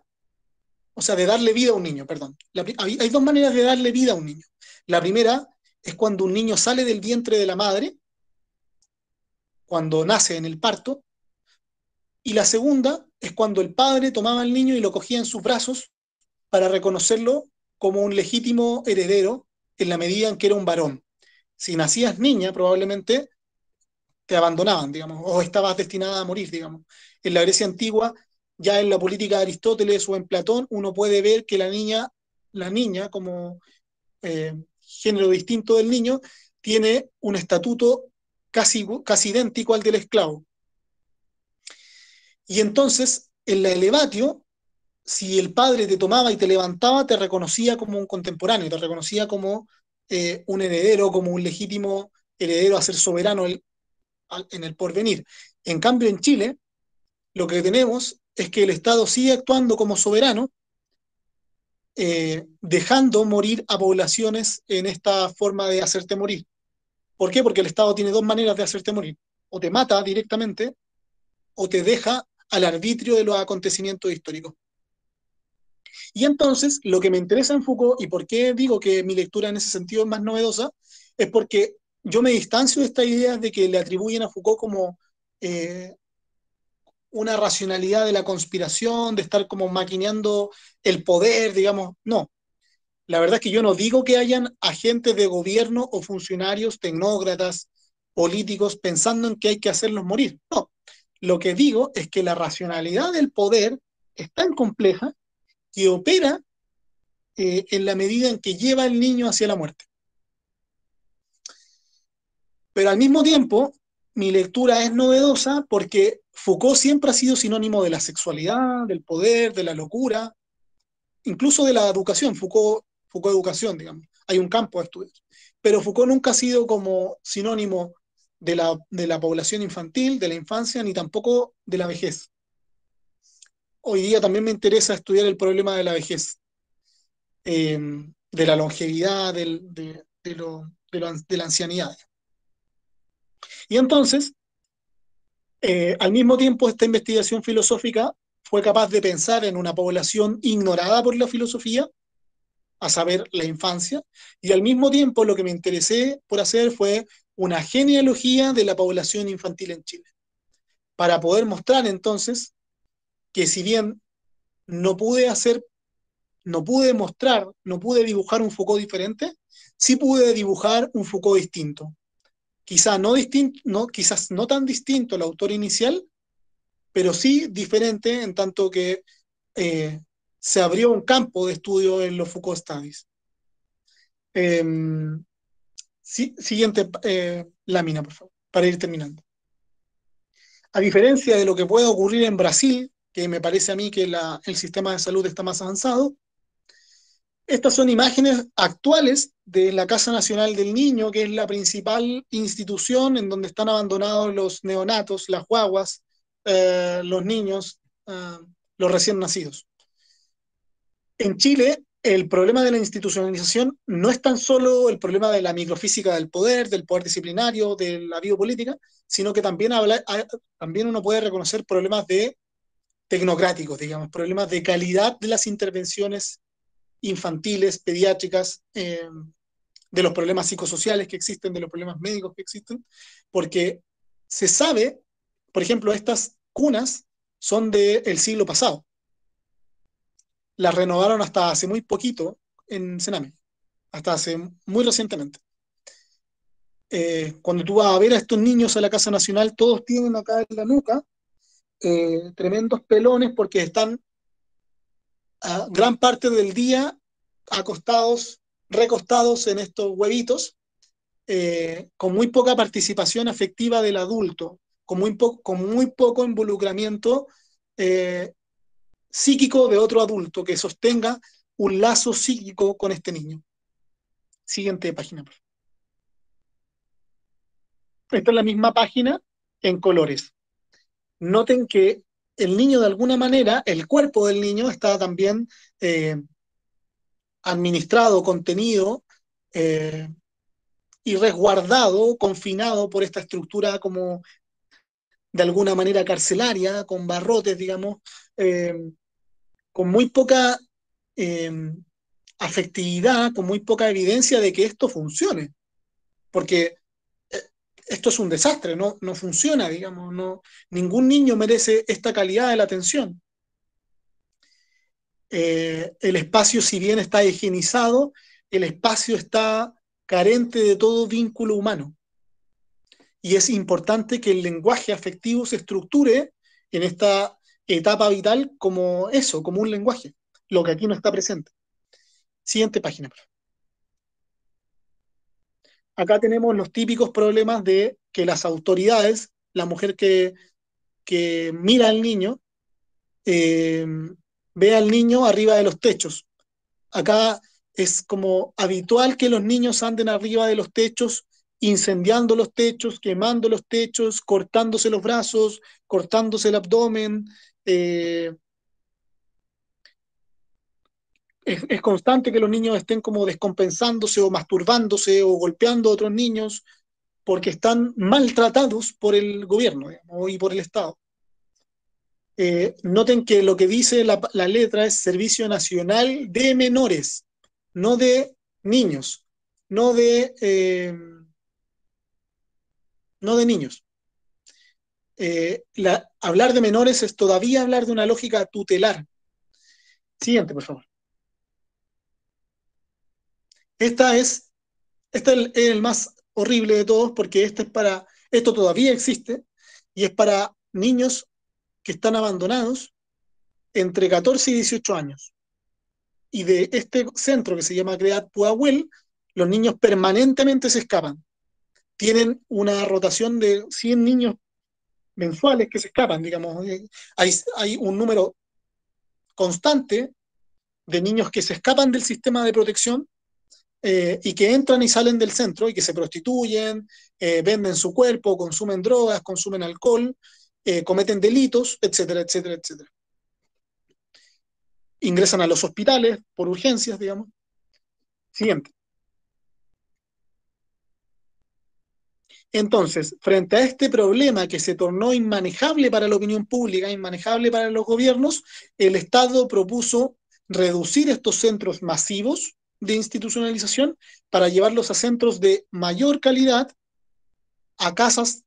o sea, de darle vida a un niño, perdón. Hay dos maneras de darle vida a un niño. La primera es cuando un niño sale del vientre de la madre, cuando nace en el parto, y la segunda es cuando el padre tomaba al niño y lo cogía en sus brazos para reconocerlo como un legítimo heredero en la medida en que era un varón. Si nacías niña, probablemente te abandonaban, digamos, o estabas destinada a morir, digamos. En la Grecia antigua, ya en la política de Aristóteles o en Platón, uno puede ver que la niña como género distinto del niño, tiene un estatuto casi idéntico al del esclavo. Y entonces, en la elevatio, si el padre te tomaba y te levantaba, te reconocía como un contemporáneo, te reconocía como un heredero, como un legítimo heredero a ser soberano en el porvenir. En cambio, en Chile, lo que tenemos es que el Estado sigue actuando como soberano, dejando morir a poblaciones en esta forma de hacerte morir. ¿Por qué? Porque el Estado tiene dos maneras de hacerte morir. O te mata directamente, o te deja al arbitrio de los acontecimientos históricos. Y entonces, lo que me interesa en Foucault, y por qué digo que mi lectura en ese sentido es más novedosa, es porque yo me distancio de esta idea de que le atribuyen a Foucault como una racionalidad de la conspiración, de estar como maquineando el poder, digamos. No, la verdad es que yo no digo que hayan agentes de gobierno o funcionarios, tecnócratas, políticos, pensando en que hay que hacerlos morir. No, lo que digo es que la racionalidad del poder es tan compleja que opera en la medida en que lleva al niño hacia la muerte. Pero al mismo tiempo, mi lectura es novedosa porque Foucault siempre ha sido sinónimo de la sexualidad, del poder, de la locura, incluso de la educación, Foucault educación, digamos. hay un campo de estudio. Pero Foucault nunca ha sido como sinónimo de la población infantil, de la infancia, ni tampoco de la vejez. Hoy día también me interesa estudiar el problema de la vejez, de la longevidad, de la ancianidad. Y entonces, al mismo tiempo, esta investigación filosófica fue capaz de pensar en una población ignorada por la filosofía, a saber, la infancia, y al mismo tiempo lo que me interesé por hacer fue una genealogía de la población infantil en Chile, para poder mostrar entonces que si bien no pude hacer, no pude mostrar, no pude dibujar un Foucault diferente, sí pude dibujar un Foucault distinto. Quizá no distinto, no, quizás no tan distinto al autor inicial, pero sí diferente en tanto que eh, se abrió un campo de estudio en los Foucault Studies. Eh, siguiente lámina, por favor, para ir terminando. A diferencia de lo que puede ocurrir en Brasil, que me parece a mí que el sistema de salud está más avanzado, estas son imágenes actuales de la Casa Nacional del Niño, que es la principal institución en donde están abandonados los neonatos, las guaguas, los niños, los recién nacidos. En Chile, el problema de la institucionalización no es tan solo el problema de la microfísica del poder disciplinario, de la biopolítica, sino que también uno puede reconocer problemas tecnocráticos, digamos, problemas de calidad de las intervenciones infantiles, pediátricas, de los problemas psicosociales que existen, de los problemas médicos que existen, porque se sabe, por ejemplo, estas cunas son del siglo pasado. Las renovaron hasta hace muy poquito en Sename, hasta hace muy recientemente. Cuando tú vas a ver a estos niños a la Casa Nacional, todos tienen acá en la nuca tremendos pelones porque están gran parte del día acostados, recostados en estos huevitos, con muy poca participación afectiva del adulto, con muy poco involucramiento psíquico de otro adulto que sostenga un lazo psíquico con este niño. Siguiente página. Esta es la misma página en colores. Noten que el niño, de alguna manera, el cuerpo del niño está también administrado, contenido y resguardado, confinado por esta estructura como de alguna manera carcelaria, con barrotes, digamos, eh, con muy poca eh, afectividad, con muy poca evidencia de que esto funcione. Porque esto es un desastre, no funciona, digamos, ningún niño merece esta calidad de la atención. El espacio, si bien está higienizado, el espacio está carente de todo vínculo humano. Y es importante que el lenguaje afectivo se estructure en esta etapa vital como eso, como un lenguaje, lo que aquí no está presente. Siguiente página. Acá tenemos los típicos problemas de que las autoridades, la mujer que mira al niño, ve al niño arriba de los techos. Acá es como habitual que los niños anden arriba de los techos, incendiando los techos, quemando los techos, cortándose los brazos, cortándose el abdomen. Es constante que los niños estén como descompensándose o masturbándose o golpeando a otros niños porque están maltratados por el gobierno, digamos, y por el Estado. Noten que lo que dice la letra es Servicio Nacional de Menores, no de niños, no de, no de niños. Hablar de menores es todavía hablar de una lógica tutelar. Siguiente, por favor. Este es el más horrible de todos porque esto todavía existe y es para niños que están abandonados entre 14 y 18 años. Y de este centro que se llama CREAT Pudahuel, los niños permanentemente se escapan. Tienen una rotación de 100 niños mensuales que se escapan, digamos. Hay un número constante de niños que se escapan del sistema de protección y que entran y salen del centro y que se prostituyen, venden su cuerpo, consumen drogas, consumen alcohol, cometen delitos, etcétera, etcétera, etcétera. Ingresan a los hospitales por urgencias, digamos. Siguiente. Entonces, frente a este problema que se tornó inmanejable para la opinión pública, inmanejable para los gobiernos, el Estado propuso reducir estos centros masivos de institucionalización para llevarlos a centros de mayor calidad, a casas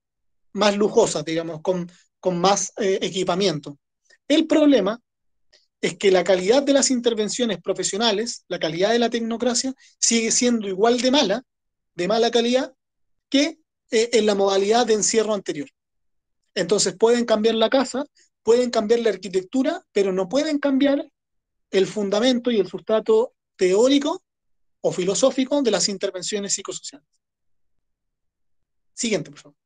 más lujosas, digamos, con más equipamiento. El problema es que la calidad de las intervenciones profesionales, la calidad de la tecnocracia, sigue siendo igual de mala calidad, que en la modalidad de encierro anterior. Entonces pueden cambiar la casa, pueden cambiar la arquitectura, pero no pueden cambiar el fundamento y el sustrato teórico o filosófico de las intervenciones psicosociales. Siguiente, por favor.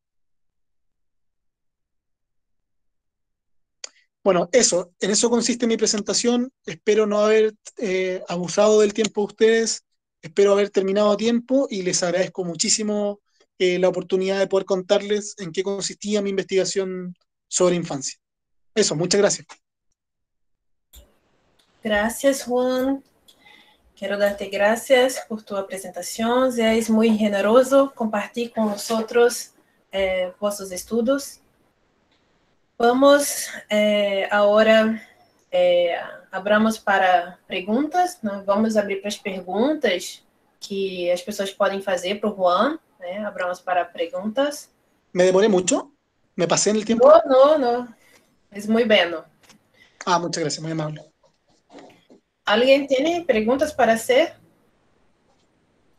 Bueno, en eso consiste mi presentación. Espero no haber abusado del tiempo de ustedes, espero haber terminado a tiempo y les agradezco muchísimo la oportunidad de poder contarles en qué consistía mi investigación sobre infancia. Eso, muchas gracias. Gracias, Juan. Quero dar-te graças por tua apresentação. És muito generoso compartilhar com nós vossos estudos. Vamos agora abramos para perguntas. Né? Vamos abrir para as perguntas que as pessoas podem fazer para o Juan. Né? Abramos para perguntas. ¿Me demoré mucho? ¿Me pasé en el tiempo? No. Es muy bueno. Muchas gracias, muy amable. ¿Alguien tiene perguntas para hacer?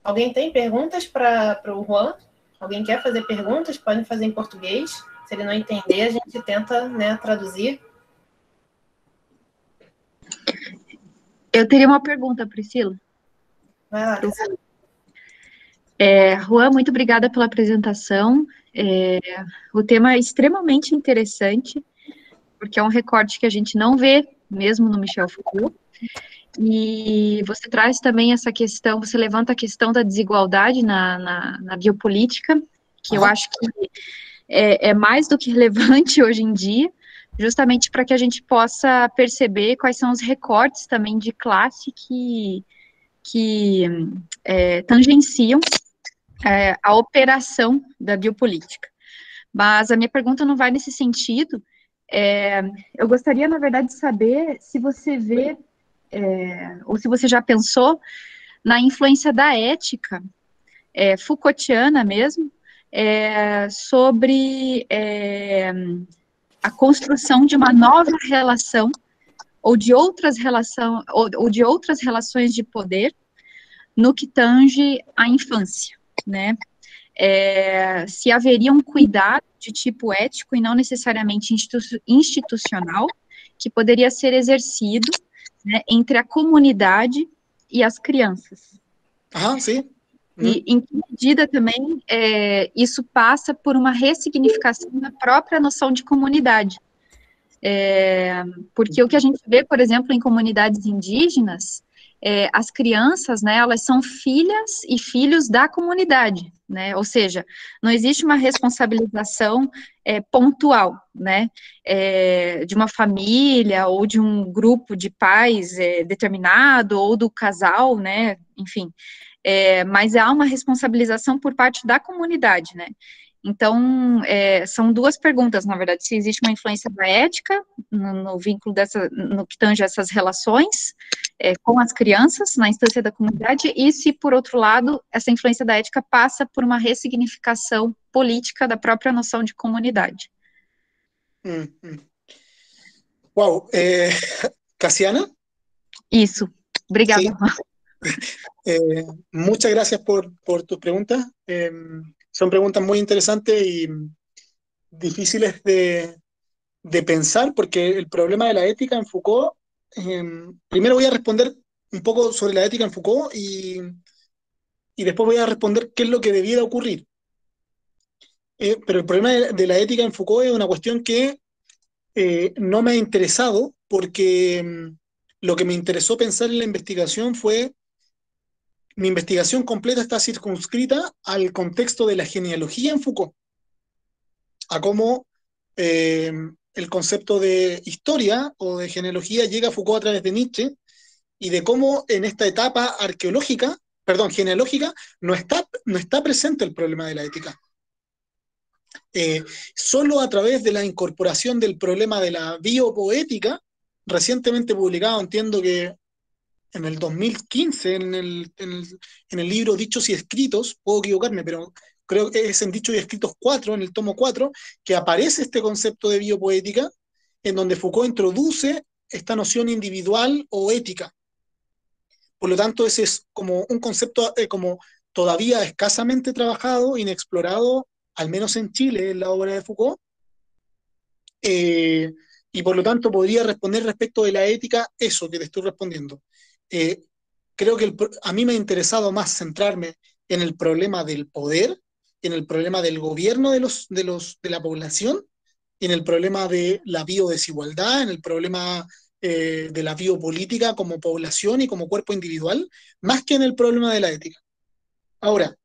Alguém tem perguntas para o Juan? Alguém quer fazer perguntas? Pode fazer em português. Se ele não entender, a gente tenta, né, traduzir. Eu teria uma pergunta, Priscila. Vai lá. Juan, muito obrigada pela apresentação. O tema é extremamente interessante, porque é um recorte que a gente não vê mesmo no Michel Foucault. E você traz também essa questão, você levanta a questão da desigualdade na biopolítica, que eu acho que é mais do que relevante hoje em dia, justamente para que a gente possa perceber quais são os recortes também de classe que tangenciam a operação da biopolítica. Mas a minha pergunta não vai nesse sentido. Eu gostaria, na verdade, de saber se você vê, ou se você já pensou na influência da ética Foucaultiana mesmo, sobre a construção de uma nova relação, ou de outras relações de poder, no que tange à infância, né? Se haveria um cuidado de tipo ético e não necessariamente institucional, que poderia ser exercido, né, entre a comunidade e as crianças. Sim. E em que medida também isso passa por uma ressignificação da própria noção de comunidade. Porque o que a gente vê, por exemplo, em comunidades indígenas, as crianças, né, elas são filhas e filhos da comunidade, né, ou seja, não existe uma responsabilização pontual, né, de uma família ou de um grupo de pais determinado, ou do casal, né, enfim, mas há uma responsabilização por parte da comunidade, né. Então, são duas perguntas, na verdade, se existe uma influência da ética no vínculo no que tange essas relações com as crianças, na instância da comunidade, e se, por outro lado, essa influência da ética passa por uma ressignificação política da própria noção de comunidade. Wow. ¿Casiana? Isso. Obrigada. Sí. Muchas gracias por tus preguntas. Son preguntas muy interesantes y difíciles de pensar, porque el problema de la ética en Foucault, primero voy a responder un poco sobre la ética en Foucault y después voy a responder qué es lo que debiera ocurrir. Pero el problema de la ética en Foucault es una cuestión que no me ha interesado, porque lo que me interesó pensar en la investigación fue mi investigación completa está circunscrita al contexto de la genealogía en Foucault, a cómo el concepto de historia o de genealogía llega a Foucault a través de Nietzsche, y de cómo en esta etapa arqueológica, perdón, genealógica, no está presente el problema de la ética. Solo a través de la incorporación del problema de la biopoética, recientemente publicado, entiendo que en el 2015, en el libro Dichos y Escritos, puedo equivocarme, pero creo que es en Dichos y Escritos 4, en el tomo 4, que aparece este concepto de biopoética, en donde Foucault introduce esta noción individual o ética. Por lo tanto, ese es como un concepto como todavía escasamente trabajado, inexplorado, al menos en Chile, en la obra de Foucault, y por lo tanto podría responder respecto de la ética eso que te estoy respondiendo. Creo que a mí me ha interesado más centrarme en el problema del poder, en el problema del gobierno de la población, en el problema de la biodesigualdad, en el problema de la biopolítica como población y como cuerpo individual, más que en el problema de la ética. Ahora,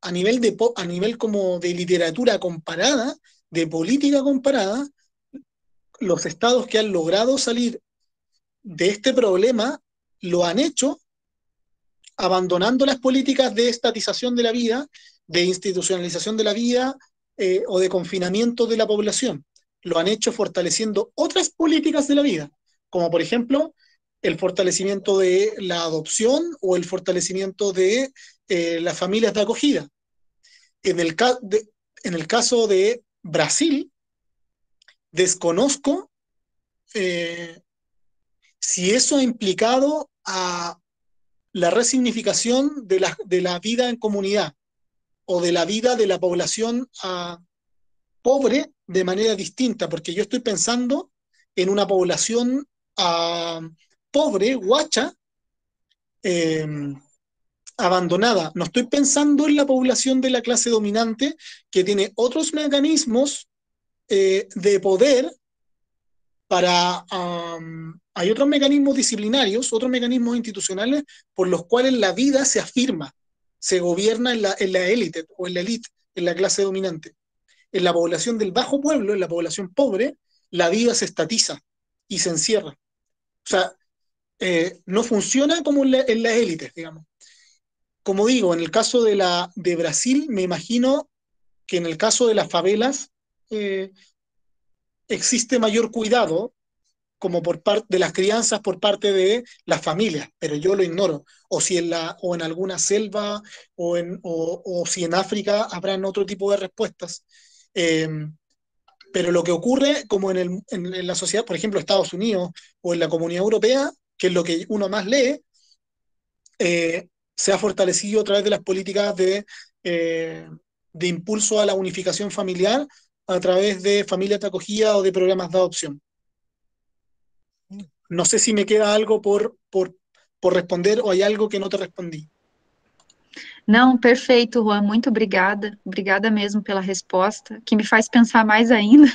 a nivel como de literatura comparada, de política comparada, los estados que han logrado salir de este problema lo han hecho abandonando las políticas de estatización de la vida, de institucionalización de la vida o de confinamiento de la población. Lo han hecho fortaleciendo otras políticas de la vida, como por ejemplo el fortalecimiento de la adopción o el fortalecimiento de las familias de acogida. En el caso de Brasil, desconozco si eso ha implicado a la resignificación de la vida en comunidad o de la vida de la población pobre de manera distinta, porque yo estoy pensando en una población pobre, guacha, abandonada. No estoy pensando en la población de la clase dominante que tiene otros mecanismos de poder para... hay otros mecanismos disciplinarios, otros mecanismos institucionales por los cuales la vida se afirma, se gobierna en la élite o en la élite, en la clase dominante. En la población del bajo pueblo, en la población pobre, la vida se estatiza y se encierra. O sea, no funciona como en las élites, digamos. Como digo, en el caso de Brasil, me imagino que en el caso de las favelas existe mayor cuidado como por parte de las crianzas por parte de las familias, pero yo lo ignoro. O si o en alguna selva o si en África habrán otro tipo de respuestas. Pero lo que ocurre como en la sociedad, por ejemplo, Estados Unidos o en la Comunidad Europea, que es lo que uno más lee, se ha fortalecido a través de las políticas de impulso a la unificación familiar a través de familias de acogida o de programas de adopción. No sé si me queda algo por responder o hay algo que no te respondí. Não, perfeito, Juan, muito obrigada. Obrigada mesmo pela resposta, que me faz pensar mais ainda.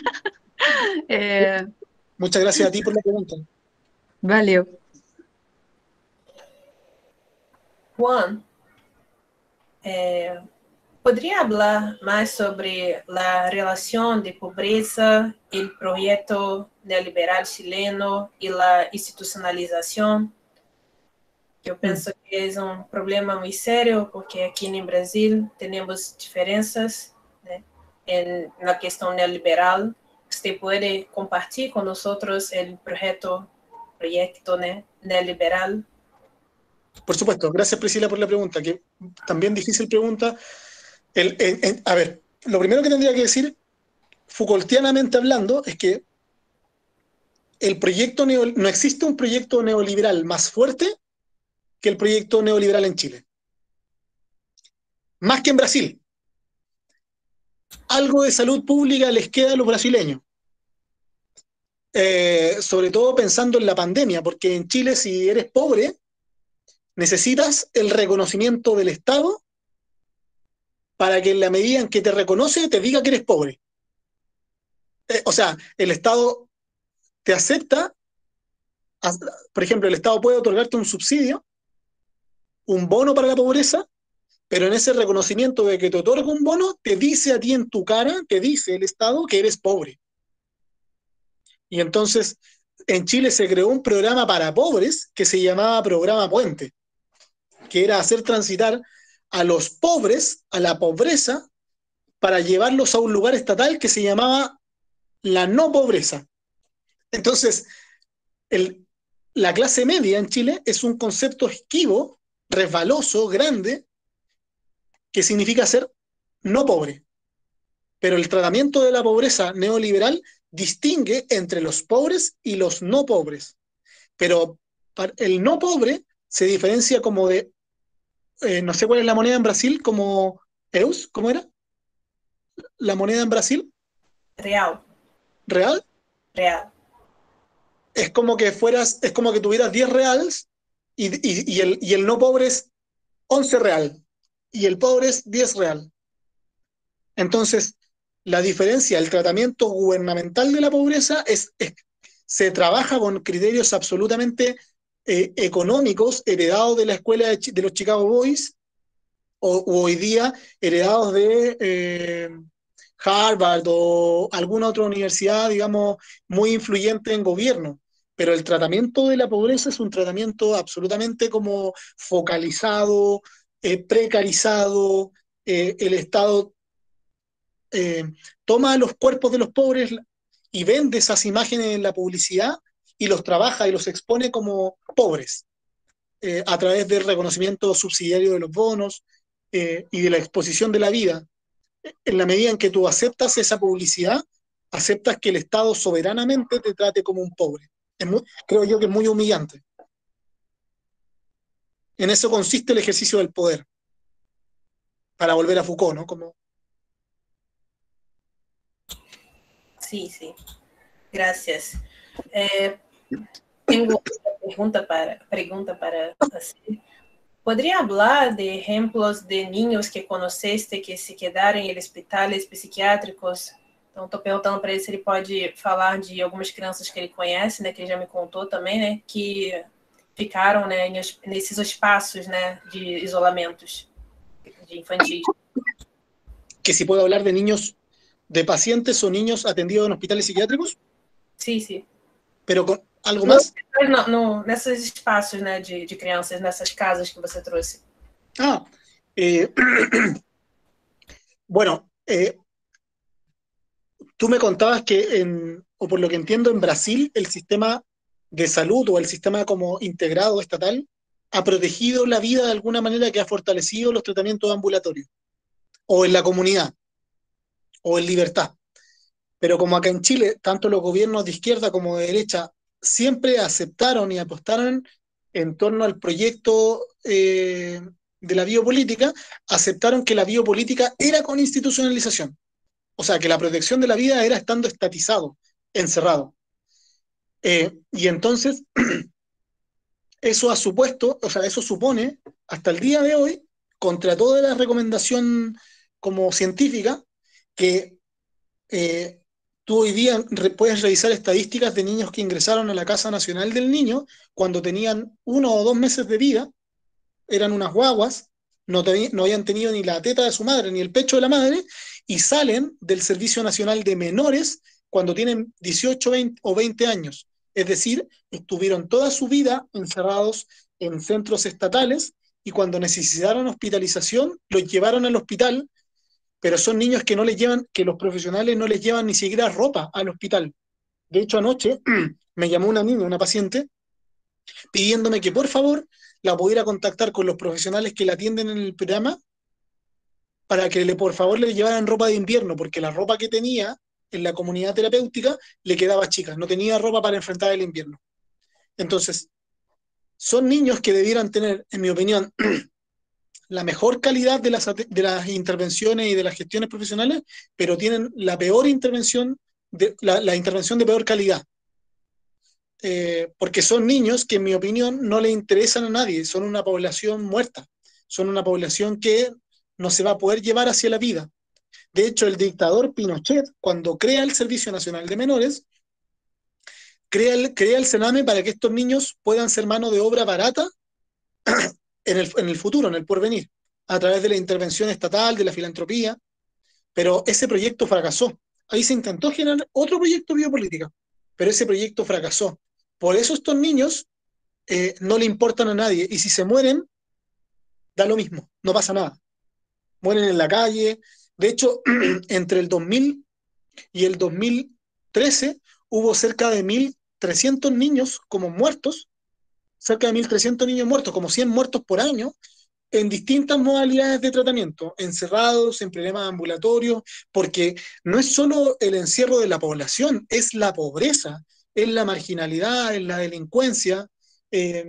Muchas gracias a ti por la pregunta. Valeu. Juan, ¿podría hablar más sobre la relación de pobreza, el proyecto neoliberal chileno y la institucionalización? Eu penso que é um problema muito sério, porque aqui no Brasil temos diferenças, né, na questão neoliberal. Você pode compartilhar com nós o projeto né, neoliberal? Por supuesto, gracias Priscila por la pregunta, que también difícil pregunta. A ver, lo primero que tendría que decir, Foucaultianamente hablando, es que no existe un proyecto neoliberal más fuerte que el proyecto neoliberal en Chile. Más que en Brasil. Algo de salud pública les queda a los brasileños. Sobre todo pensando en la pandemia, porque en Chile si eres pobre, necesitas el reconocimiento del Estado para que en la medida en que te reconoce, te diga que eres pobre. O sea, el Estado te acepta, por ejemplo, el Estado puede otorgarte un subsidio un bono para la pobreza, pero en ese reconocimiento de que te otorga un bono, te dice a ti en tu cara, te dice el Estado que eres pobre. Y entonces en Chile se creó un programa para pobres que se llamaba Programa Puente, que era hacer transitar a los pobres a la pobreza para llevarlos a un lugar estatal que se llamaba la no pobreza. Entonces, el, la clase media en Chile es un concepto esquivo, resbaloso, grande, que significa ser no pobre. Pero el tratamiento de la pobreza neoliberal distingue entre los pobres y los no pobres. Pero el no pobre se diferencia como de, no sé cuál es la moneda en Brasil, como EUS, ¿cómo era? La moneda en Brasil, Real, real, real. es como que fueras, es como que tuvieras 10 reales y el no pobre es 11 real y el pobre es 10 real. Entonces, la diferencia, el tratamiento gubernamental de la pobreza se trabaja con criterios absolutamente económicos heredados de la escuela de los Chicago Boys o hoy día heredados de Harvard o alguna otra universidad, digamos, muy influyente en gobierno. Pero el tratamiento de la pobreza es un tratamiento absolutamente como focalizado, precarizado, el Estado eh, toma los cuerpos de los pobres y vende esas imágenes en la publicidad y los trabaja y los expone como pobres a través del reconocimiento subsidiario de los bonos y de la exposición de la vida. En la medida en que tú aceptas esa publicidad, aceptas que el Estado soberanamente te trate como un pobre. Creo yo que es muy humillante. En eso consiste el ejercicio del poder, para volver a Foucault, ¿no? Como... Sí, sí. Gracias. Tengo una pregunta para hacer. ¿Podría hablar de ejemplos de niños que conoceste que se quedaram em hospitais psiquiátricos? Então, estou perguntando para ele se ele pode falar de algumas crianças que ele conhece, né, que ele já me contou também, né, que ficaram, né, nesses espaços, né, de isolamentos de infantis. Que si puedo hablar de niños, de pacientes o niños atendidos en hospitales psiquiátricos. Sim, sim. Pero con algo más. Nesses espaços, né, de crianças, nessas casas que você trouxe. Ah, bueno, tú me contabas que, o por lo que entiendo, en Brasil el sistema de salud o el sistema como integrado estatal ha protegido la vida de alguna manera, que ha fortalecido los tratamientos ambulatorios, o en la comunidad, o en libertad. Pero como acá en Chile, tanto los gobiernos de izquierda como de derecha siempre aceptaron y apostaron en torno al proyecto de la biopolítica, aceptaron que la biopolítica era con institucionalización. O sea, que la protección de la vida era estando estatizado, encerrado. Y entonces, eso ha supuesto, o sea, eso supone, hasta el día de hoy, contra toda la recomendación como científica, que tú hoy día puedes revisar estadísticas de niños que ingresaron a la Casa Nacional del Niño cuando tenían 1 o 2 meses de vida, eran unas guaguas, no habían tenido ni la teta de su madre ni el pecho de la madre, y salen del Servicio Nacional de Menores cuando tienen 18 o 20 años. Es decir, estuvieron toda su vida encerrados en centros estatales y cuando necesitaron hospitalización los llevaron al hospital, pero son niños que no les llevan, que los profesionales no les llevan ni siquiera ropa al hospital. De hecho, anoche me llamó una niña, una paciente, pidiéndome que por favor la pudiera contactar con los profesionales que la atienden en el programa para que por favor le llevaran ropa de invierno, porque la ropa que tenía en la comunidad terapéutica le quedaba chica, no tenía ropa para enfrentar el invierno. Entonces, son niños que debieran tener, en mi opinión, la mejor calidad de las intervenciones y de las gestiones profesionales, pero tienen la peor intervención, la intervención de peor calidad. Porque son niños que, en mi opinión, no le interesan a nadie, son una población muerta, son una población que no se va a poder llevar hacia la vida. De hecho, el dictador Pinochet, cuando crea el Servicio Nacional de Menores, crea el Sename para que estos niños puedan ser mano de obra barata en el futuro, en el porvenir, a través de la intervención estatal, de la filantropía, pero ese proyecto fracasó. Ahí se intentó generar otro proyecto de biopolítica, pero ese proyecto fracasó. Por eso estos niños no le importan a nadie, y si se mueren, da lo mismo, no pasa nada. Mueren en la calle. De hecho, entre el 2000 y el 2013 hubo cerca de 1.300 niños como muertos, cerca de 1.300 niños muertos, como 100 muertos por año, en distintas modalidades de tratamiento, encerrados, en problemas ambulatorios, porque no es solo el encierro de la población, es la pobreza, es la marginalidad, es la delincuencia, eh,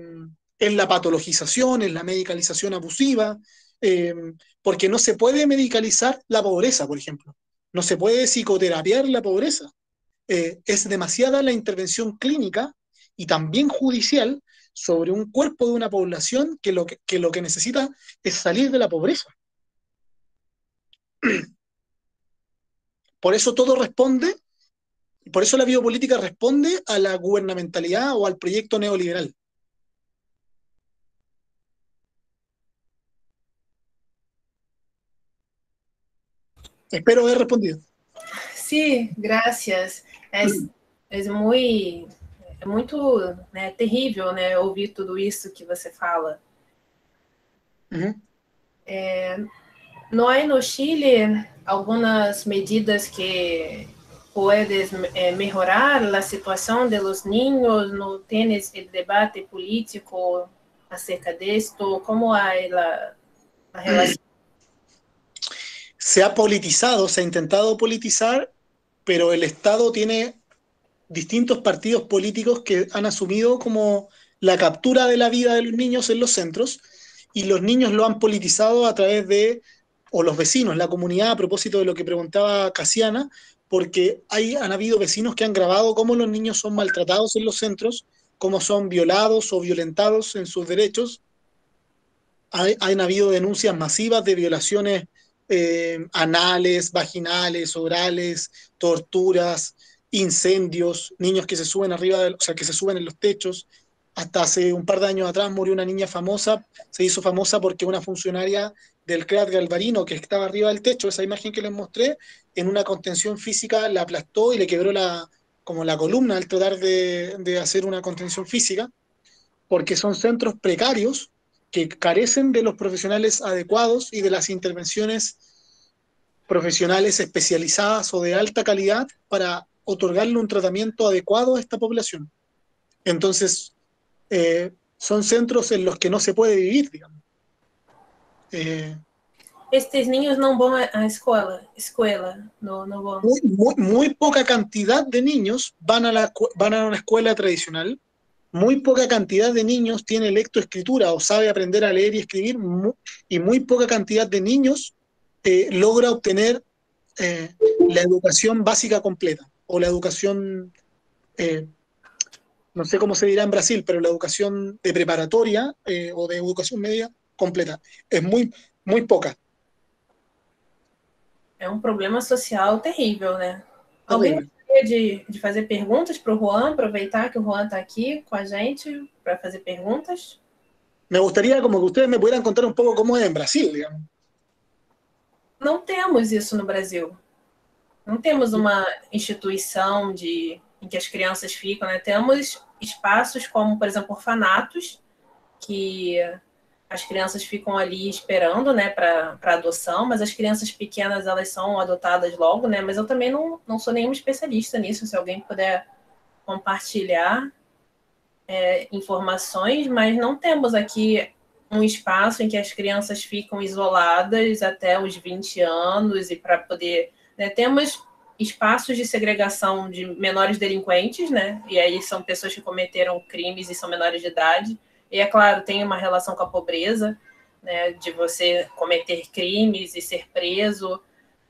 es la patologización, es la medicalización abusiva, eh, porque no se puede medicalizar la pobreza, por ejemplo, no se puede psicoterapiar la pobreza. Es demasiada la intervención clínica y también judicial sobre un cuerpo de una población que lo que necesita es salir de la pobreza. Por eso todo responde, por eso la biopolítica responde a la gubernamentalidad o al proyecto neoliberal. Espero haber respondido. Sí, gracias. É muito, né, terrível, né, ouvir tudo isso que você fala. No hay no Chile algunas medidas que puedes mejorar la situación de los niños? ¿No tienes el debate político acerca de esto? ¿Cómo hay la relación? Se ha politizado, se ha intentado politizar, pero el Estado tiene distintos partidos políticos que han asumido como la captura de la vida de los niños en los centros, y los niños lo han politizado a través de, o los vecinos, la comunidad, a propósito de lo que preguntaba Casiana, porque han habido vecinos que han grabado cómo los niños son maltratados en los centros, cómo son violados o violentados en sus derechos. Han habido denuncias masivas de violaciones anales, vaginales, orales, torturas, incendios, niños que se suben o sea, que se suben en los techos. Hasta hace un par de años atrás murió una niña famosa, se hizo famosa porque una funcionaria del CREAT Galvarino, que estaba arriba del techo, esa imagen que les mostré, en una contención física la aplastó y le quebró como la columna al tratar de hacer una contención física, porque son centros precarios que carecen de los profesionales adecuados y de las intervenciones profesionales especializadas o de alta calidad para otorgarle un tratamiento adecuado a esta población. Entonces, son centros en los que no se puede vivir, digamos. Estes niños não vão à escola, não vão. Muy poca cantidad de niños van a una escuela tradicional. Muy poca cantidad de niños tiene lectoescritura o sabe aprender a leer y escribir, y muy poca cantidad de niños logra obtener la educación básica completa, o la educación, no sé cómo se dirá en Brasil, pero la educación de preparatoria o de educación media completa. Es muy poca. É problema social terrível, né? Terrível. Alguém gostaria de fazer perguntas para o Juan? Aproveitar que o Juan está aqui com a gente para fazer perguntas. Me gustaría como que ustedes me pudieran contar un poco cómo es en Brasil, digamos. Não temos isso no Brasil. Não temos uma instituição em que as crianças ficam, né? Temos espaços como, por exemplo, orfanatos, que as crianças ficam ali esperando, né, para adoção, mas as crianças pequenas, elas são adotadas logo, né? Mas eu também não sou nenhum especialista nisso, se alguém puder compartilhar informações, mas não temos aqui um espaço em que as crianças ficam isoladas até os 20 anos e para poder, né, temos espaços de segregação de menores delinquentes, né? E aí são pessoas que cometeram crimes e são menores de idade. E, é claro, tem uma relação com a pobreza, né, de você cometer crimes e ser preso.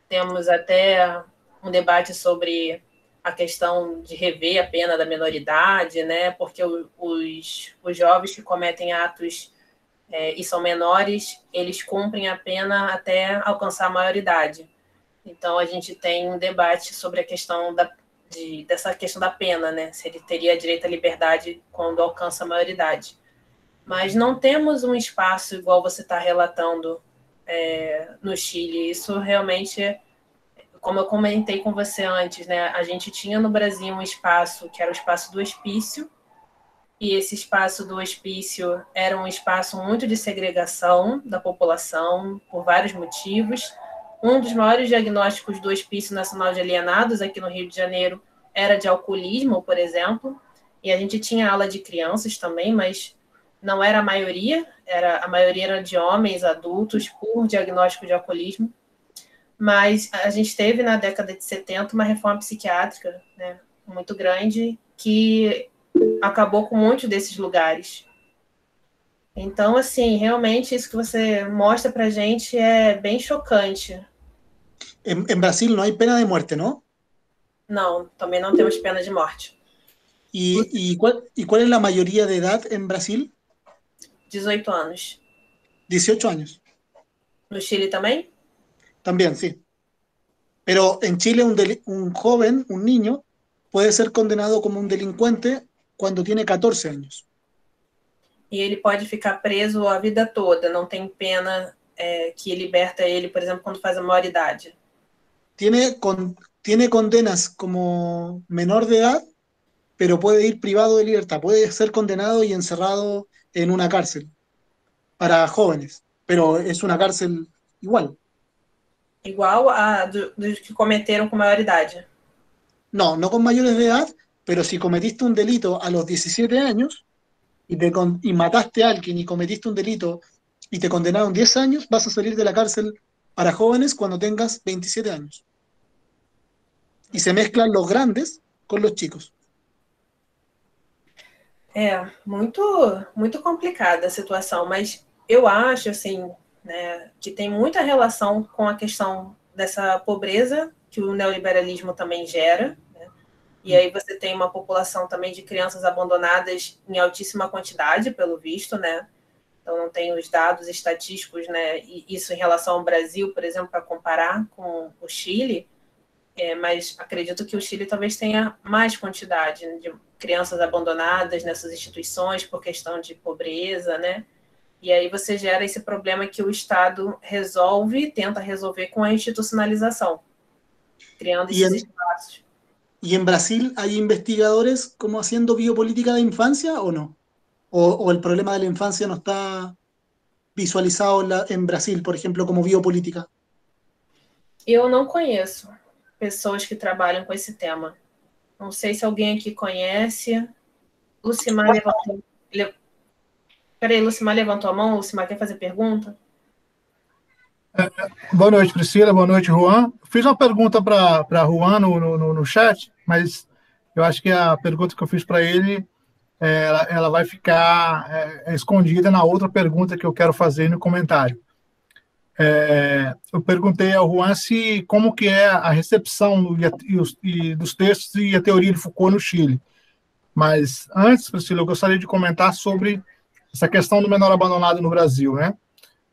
Temos até um debate sobre a questão de rever a pena da menoridade, né, porque os jovens que cometem atos e são menores, eles cumprem a pena até alcançar a maioridade. Então, a gente tem um debate sobre a questão dessa questão da pena, né, se ele teria direito à liberdade quando alcança a maioridade. Mas não temos um espaço igual você está relatando no Chile. Isso realmente, como eu comentei com você antes, né, a gente tinha no Brasil um espaço que era o espaço do hospício, e esse espaço do hospício era um espaço muito de segregação da população, por vários motivos. Um dos maiores diagnósticos do Hospício Nacional de Alienados aqui no Rio de Janeiro era de alcoolismo, por exemplo, e a gente tinha ala de crianças também, mas não era a maioria era de homens adultos por diagnóstico de alcoolismo. Mas a gente teve na década de 70 uma reforma psiquiátrica, né, muito grande, que acabou com muitos desses lugares. Então, assim, realmente isso que você mostra pra gente é bem chocante. En Brasil no hay pena de muerte, ¿no? Não, também não temos pena de morte. ¿Y cuál es la mayoría de edad en Brasil? 18 anos. 18 años. No Chile também? También, sí. Pero en Chile un joven, un niño, puede ser condenado como un delincuente cuando tiene 14 años. E ele pode ficar preso a vida toda, não tem pena que liberta ele, por exemplo, quando faz a maioridade. Tiene condenas como menor de edad, pero puede ir privado de libertad, puede ser condenado y encerrado en una cárcel para jóvenes, pero es una cárcel igual. Igual a dos que cometeram com maioridade. No, no con mayores de edad, pero si cometiste un delito a los 17 años y mataste a alguien y cometiste un delito y te condenaron 10 años, vas a salir de la cárcel para jóvenes cuando tengas 27 años. Y se mezclan los grandes con los chicos. É, muito complicada a situação, mas eu acho, assim, né, que tem muita relação com a questão dessa pobreza que o neoliberalismo também gera, né? E aí você tem uma população também de crianças abandonadas em altíssima quantidade, pelo visto, né? Então não tem os dados estatísticos, né? E isso em relação ao Brasil, por exemplo, para comparar com o Chile, mas acredito que o Chile talvez tenha mais quantidade de crianças abandonadas nessas instituições por questão de pobreza, né? E aí você gera esse problema que o Estado tenta resolver com a institucionalização, criando esses espaços. ¿Y en Brasil hay investigadores como haciendo biopolítica de infancia o no? ¿O el problema de la infancia no está visualizado en Brasil, por ejemplo, como biopolítica? Eu não conheço pessoas que trabalham com esse tema. Não sei se alguém aqui conhece. Lucimar levantou. Peraí, Lucimar levantou a mão. Lucimar quer fazer pergunta? Boa noite, Priscila. Boa noite, Juan. Fiz uma pergunta para Juan no chat, mas eu acho que a pergunta que eu fiz para ele, ela vai ficar escondida na outra pergunta que eu quero fazer no comentário. Eu perguntei ao Juan como que é a recepção dos textos e a teoria de Foucault no Chile. Mas antes, Priscila, eu gostaria de comentar sobre essa questão do menor abandonado no Brasil, né?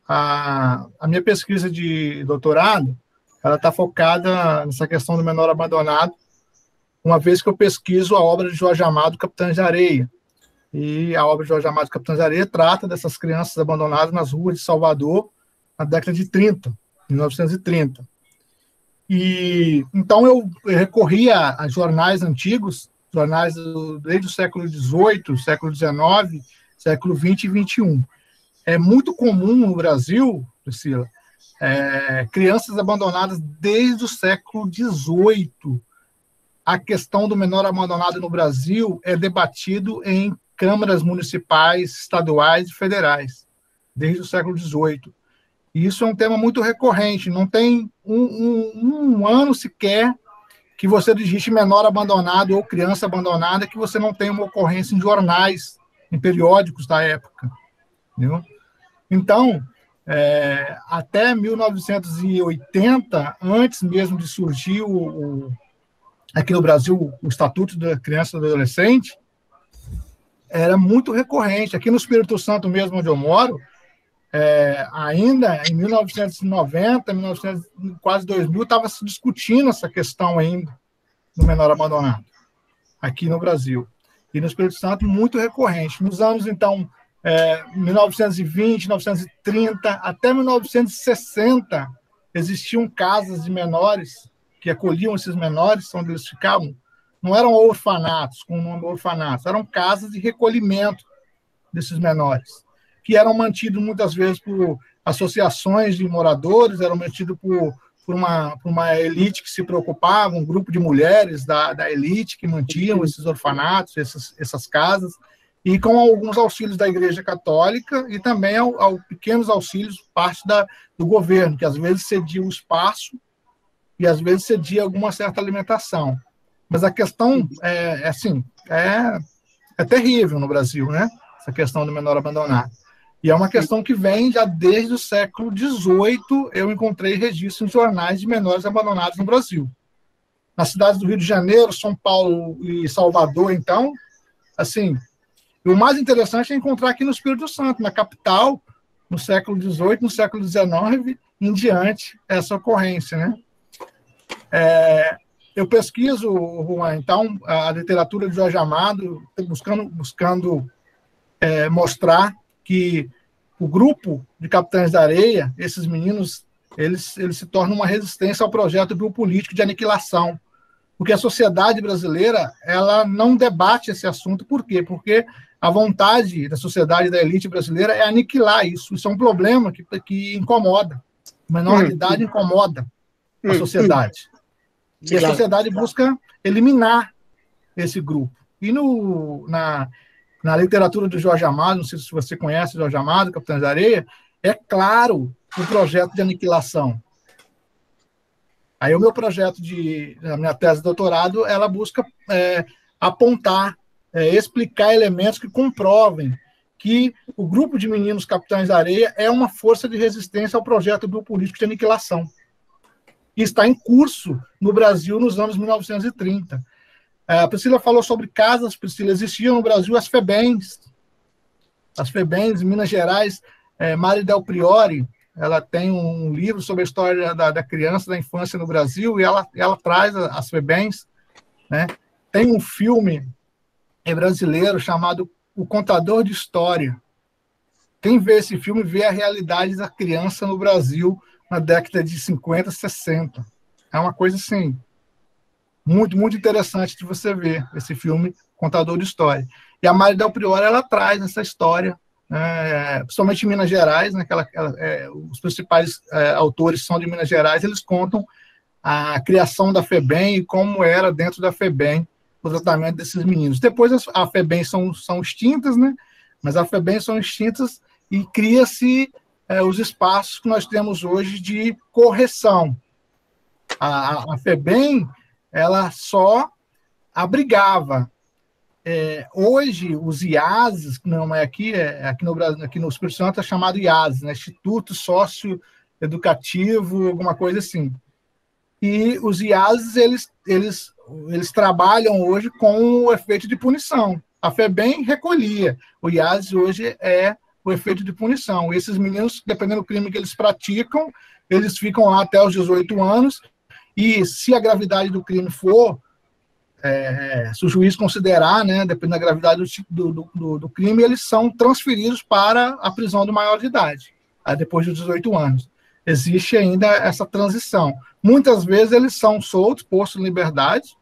A minha pesquisa de doutorado, ela está focada nessa questão do menor abandonado, uma vez que eu pesquiso a obra de Jorge Amado, Capitães de Areia. E a obra de Jorge Amado, Capitães de Areia, trata dessas crianças abandonadas nas ruas de Salvador na década de 30, 1930. E então eu recorri a jornais antigos, jornais desde o século XVIII, século XIX, século XX e XXI. É muito comum no Brasil, Priscila, crianças abandonadas desde o século XVIII. A questão do menor abandonado no Brasil é debatido em câmaras municipais, estaduais e federais, desde o século XVIII. E isso é um tema muito recorrente. Não tem um ano sequer que você digite menor abandonado ou criança abandonada que você não tenha uma ocorrência em jornais, em periódicos da época. Entendeu? Então, até 1980, antes mesmo de surgir aqui no Brasil o Estatuto da Criança e do Adolescente, era muito recorrente. Aqui no Espírito Santo mesmo, onde eu moro, ainda em 1990, quase 2000, estava se discutindo essa questão ainda do menor abandonado, aqui no Brasil. E no Espírito Santo, muito recorrente. Nos anos, então, 1920, 1930, até 1960, existiam casas de menores que acolhiam esses menores, onde eles ficavam. Não eram orfanatos, com o nome orfanatos, eram casas de recolhimento desses menores, que eram mantidos muitas vezes por associações de moradores, eram mantidos por uma elite que se preocupava, um grupo de mulheres da elite que mantinham esses orfanatos, essas casas, e com alguns auxílios da Igreja Católica e também ao pequenos auxílios parte do governo, que às vezes cedia o espaço e às vezes cedia alguma certa alimentação. Mas a questão é terrível no Brasil, né? Essa questão do menor abandonado. E é uma questão que vem já desde o século XVIII, eu encontrei registros em jornais de menores abandonados no Brasil. Nas cidades do Rio de Janeiro, São Paulo e Salvador, então, assim, o mais interessante é encontrar aqui no Espírito Santo, na capital, no século XVIII, no século XIX, em diante, essa ocorrência, né? Eu pesquiso, Juan, então, a literatura de Jorge Amado, buscando mostrar que o grupo de Capitães da Areia, esses meninos, eles se tornam uma resistência ao projeto biopolítico de aniquilação, porque a sociedade brasileira ela não debate esse assunto. Por quê? Porque a vontade da sociedade, da elite brasileira, é aniquilar isso. Isso é um problema que incomoda. A menor de idade incomoda a sociedade. E a sociedade busca eliminar esse grupo. E na literatura do Jorge Amado, não sei se você conhece Jorge Amado, Capitães da Areia, é claro o projeto de aniquilação. Aí o meu projeto a minha tese de doutorado, ela busca apontar, explicar elementos que comprovem que o grupo de meninos Capitães da Areia é uma força de resistência ao projeto biopolítico de aniquilação. E está em curso no Brasil nos anos 1930. A Priscila falou sobre casas, Priscila, existiam no Brasil as FEBEMs. As FEBEMs, em Minas Gerais, Mari Del Priori, ela tem um livro sobre a história da criança, da infância no Brasil, e ela traz as FEBEMs, né? Tem um filme brasileiro chamado O Contador de História. Quem vê esse filme vê a realidade da criança no Brasil na década de 50, 60. É uma coisa, assim, muito, muito interessante de você ver esse filme, Contador de História. E a Mari Del Priori, ela traz essa história, principalmente em Minas Gerais, né, os principais autores são de Minas Gerais, eles contam a criação da FEBEM e como era dentro da FEBEM o tratamento desses meninos. Depois a FEBEM são extintas, né, mas a FEBEM são extintas e cria-se os espaços que nós temos hoje de correção. A FEBEM, ela só abrigava. Hoje, os IASs, que não é aqui, aqui no Brasil, aqui no Espírito Santo é chamado IAS, né? Instituto Socioeducativo, alguma coisa assim. E os IASs, eles trabalham hoje com o efeito de punição. A FEBEM recolhia. O IAS hoje é o efeito de punição. E esses meninos, dependendo do crime que eles praticam, eles ficam lá até os 18 anos, e se a gravidade do crime for, se o juiz considerar, né, dependendo da gravidade do crime, eles são transferidos para a prisão do maior de idade, depois dos 18 anos. Existe ainda essa transição. Muitas vezes eles são soltos, postos em liberdade,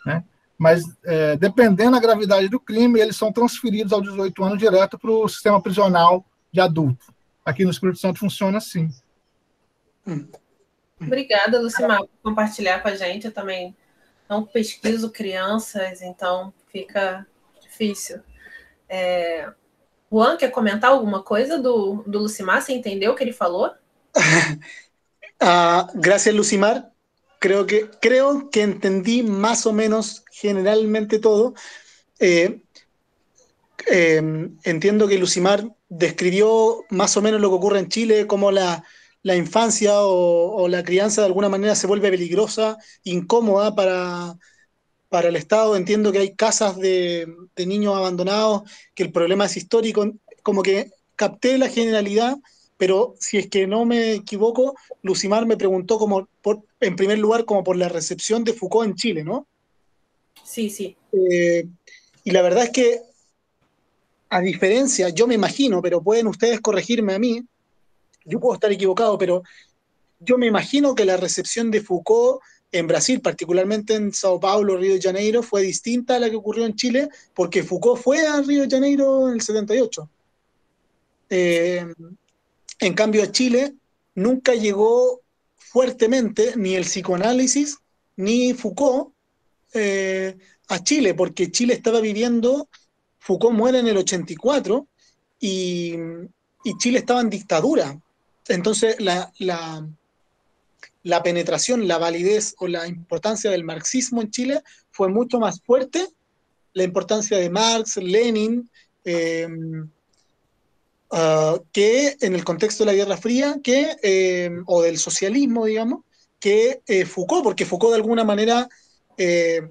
né, mas dependendo da gravidade do crime, eles são transferidos aos 18 anos direto para o sistema prisional de adulto. Aqui no Espírito Santo funciona assim. Obrigada, Lucimar, por compartilhar com a gente. Eu também não pesquiso crianças, então fica difícil. Juan, quer comentar alguma coisa do Lucimar? Você entendeu o que ele falou? Gracias, Lucimar. Creo que entendí más o menos generalmente todo. Entiendo que Lucimar describió más o menos lo que ocurre en Chile, como la infancia o la crianza de alguna manera se vuelve peligrosa, incómoda para el Estado. Entiendo que hay casas de niños abandonados, que el problema es histórico. Como que capté la generalidad, pero si es que no me equivoco, Lucimar me preguntó en primer lugar como por la recepción de Foucault en Chile, ¿no? Sí, sí. Y la verdad es que a diferencia, yo me imagino, pero pueden ustedes corregirme a mí, yo puedo estar equivocado, pero yo me imagino que la recepción de Foucault en Brasil, particularmente en Sao Paulo, Río de Janeiro, fue distinta a la que ocurrió en Chile, porque Foucault fue a Río de Janeiro en el 78. Eh, en cambio, a Chile nunca llegó fuertemente ni el psicoanálisis ni Foucault a Chile, porque Chile estaba viviendo, Foucault muere en el 84 y, y Chile estaba en dictadura. Entonces, la penetración, la validez o la importancia del marxismo en Chile fue mucho más fuerte, la importancia de Marx, Lenin, eh, que en el contexto de la Guerra Fría, o del socialismo, digamos, que Foucault, porque Foucault de alguna manera, eh,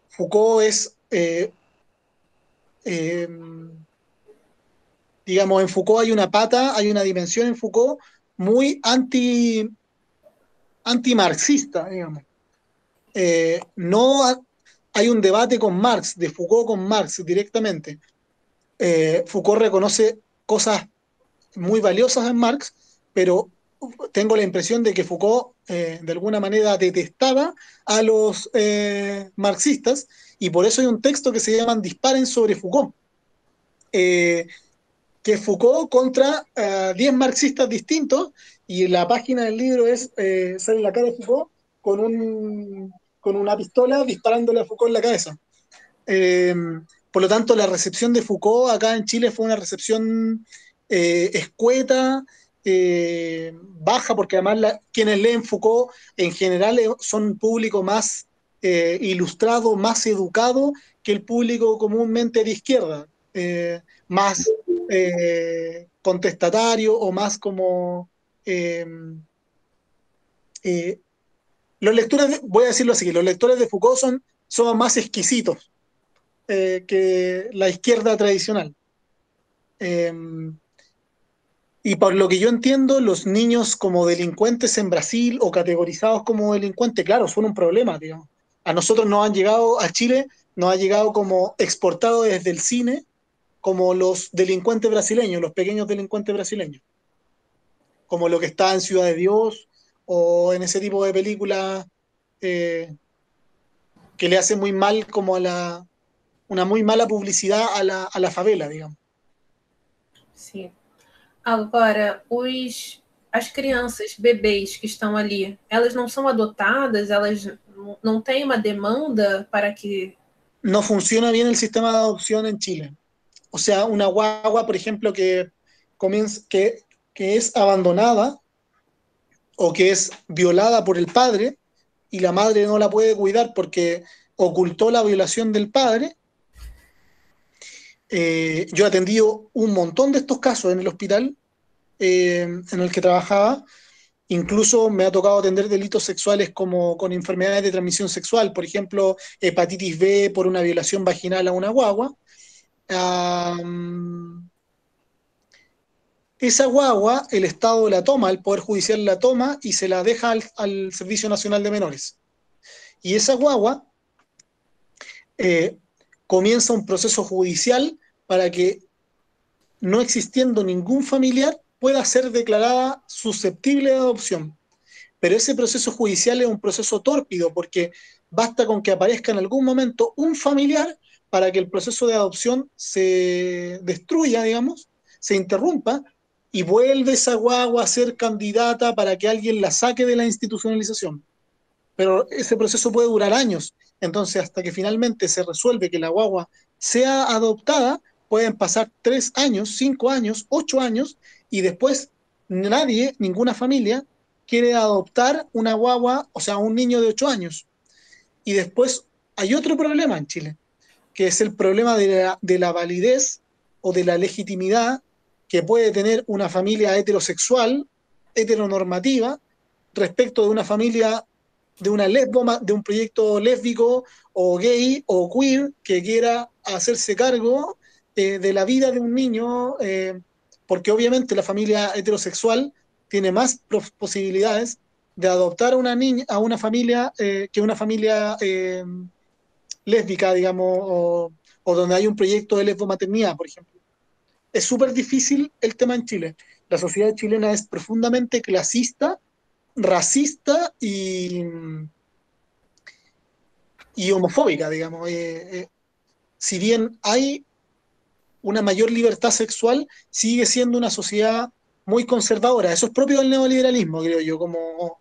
Foucault es, eh, digamos, en Foucault hay una pata, hay una dimensión en Foucault muy antimarxista, digamos. No hay un debate con Marx, de Foucault con Marx directamente. Foucault reconoce cosas muy valiosas en Marx, pero tengo la impresión de que Foucault de alguna manera detestaba a los marxistas y por eso hay un texto que se llama Disparen sobre Foucault, eh, que es Foucault contra 10 marxistas distintos y la página del libro sale la cara de Foucault con, con una pistola disparándole a Foucault en la cabeza. Eh, por lo tanto, la recepción de Foucault acá en Chile fue una recepción escueta, baja, porque además quienes leen Foucault en general son un público más ilustrado, más educado que el público comúnmente de izquierda, más contestatario o más como... Eh, eh, voy a decirlo así, los lectores de Foucault son más exquisitos que la izquierda tradicional. Eh, y por lo que yo entiendo, los niños como delincuentes en Brasil o categorizados como delincuentes, claro, son un problema, digamos. A nosotros nos han llegado, a Chile, nos ha llegado como exportado desde el cine, como los delincuentes brasileños, los pequeños delincuentes brasileños, como lo que está en Ciudad de Dios o en ese tipo de películas eh, que le hacen muy mal como una muy mala publicidad a la favela, digamos. Sim. Agora, as crianças, bebês que estão ali, elas não são adotadas? Elas não têm uma demanda para que... No funciona bien el sistema de adopción en Chile. O sea, una guagua, por ejemplo, que es abandonada o que es violada por el padre y la madre no la puede cuidar porque ocultó la violación del padre. Yo he atendido un montón de estos casos en el hospital en el que trabajaba. Incluso me ha tocado atender delitos sexuales como con enfermedades de transmisión sexual, por ejemplo, hepatitis B por una violación vaginal a una guagua. Esa guagua, el Estado la toma, el Poder Judicial la toma y se la deja al Servicio Nacional de Menores. Y esa guagua comienza un proceso judicial para que, no existiendo ningún familiar, pueda ser declarada susceptible de adopción. Pero ese proceso judicial es un proceso tórpido, porque basta con que aparezca en algún momento un familiar para que el proceso de adopción se destruya, digamos, se interrumpa, y vuelve esa guagua a ser candidata para que alguien la saque de la institucionalización. Pero ese proceso puede durar años. Entonces, hasta que finalmente se resuelve que la guagua sea adoptada, pueden pasar 3 años, 5 años, 8 años, y después nadie, ninguna familia, quiere adoptar una guagua, o sea, un niño de 8 años. Y después hay otro problema en Chile, que es el problema de la validez o de la legitimidad que puede tener una familia heterosexual, heteronormativa, respecto de una familia, de un proyecto lésbico o gay o queer que quiera hacerse cargo de la vida de un niño, porque obviamente la familia heterosexual tiene más posibilidades de adoptar a una niña, a una familia que una familia lésbica, digamos, o donde hay un proyecto de lesbomaternidad, por ejemplo. es súper difícil el tema en Chile. La sociedad chilena es profundamente clasista, racista y homofóbica, digamos. Si bien hay una mayor libertad sexual, sigue siendo una sociedad muy conservadora. Eso es propio del neoliberalismo, creo yo, como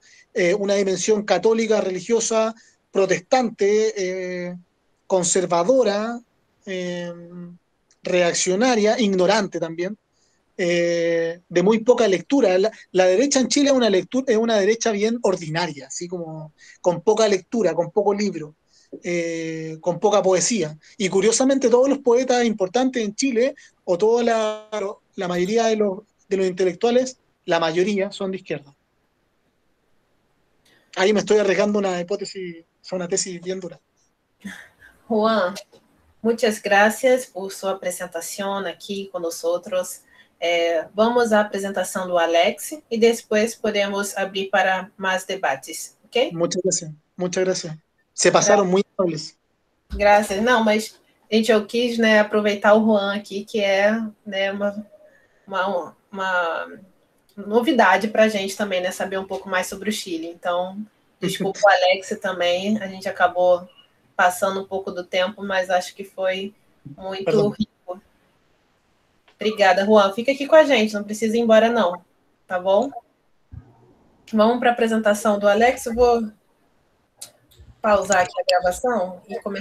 una dimensión católica, religiosa, protestante, conservadora, reaccionaria, ignorante también, de muy poca lectura. La derecha en Chile es una derecha bien ordinaria, así como con poca lectura, con poco libro. Con poca poesía. Y curiosamente todos los poetas importantes en Chile, o toda la mayoría de los intelectuales, la mayoría son de izquierda. Ahí me estoy arriesgando una hipótesis, una tesis bien dura. Juan, muchas gracias por su presentación aquí con nosotros. Vamos à apresentação do Alex e depois podemos abrir para mais debates, ok? Muchas gracias, muchas gracias. Se pasaram muito amables. Graças. Não, mas, gente, eu quis, né, aproveitar o Juan aqui, que é, né, uma novidade para a gente também, né, saber um pouco mais sobre o Chile. Então, desculpa o Alex também, a gente acabou passando um pouco do tempo, mas acho que foi muito rico. Obrigada, Juan. Fica aqui com a gente, não precisa ir embora, não. Tá bom? Vamos para a apresentação do Alex. Eu vou pausar aqui a gravação e começar.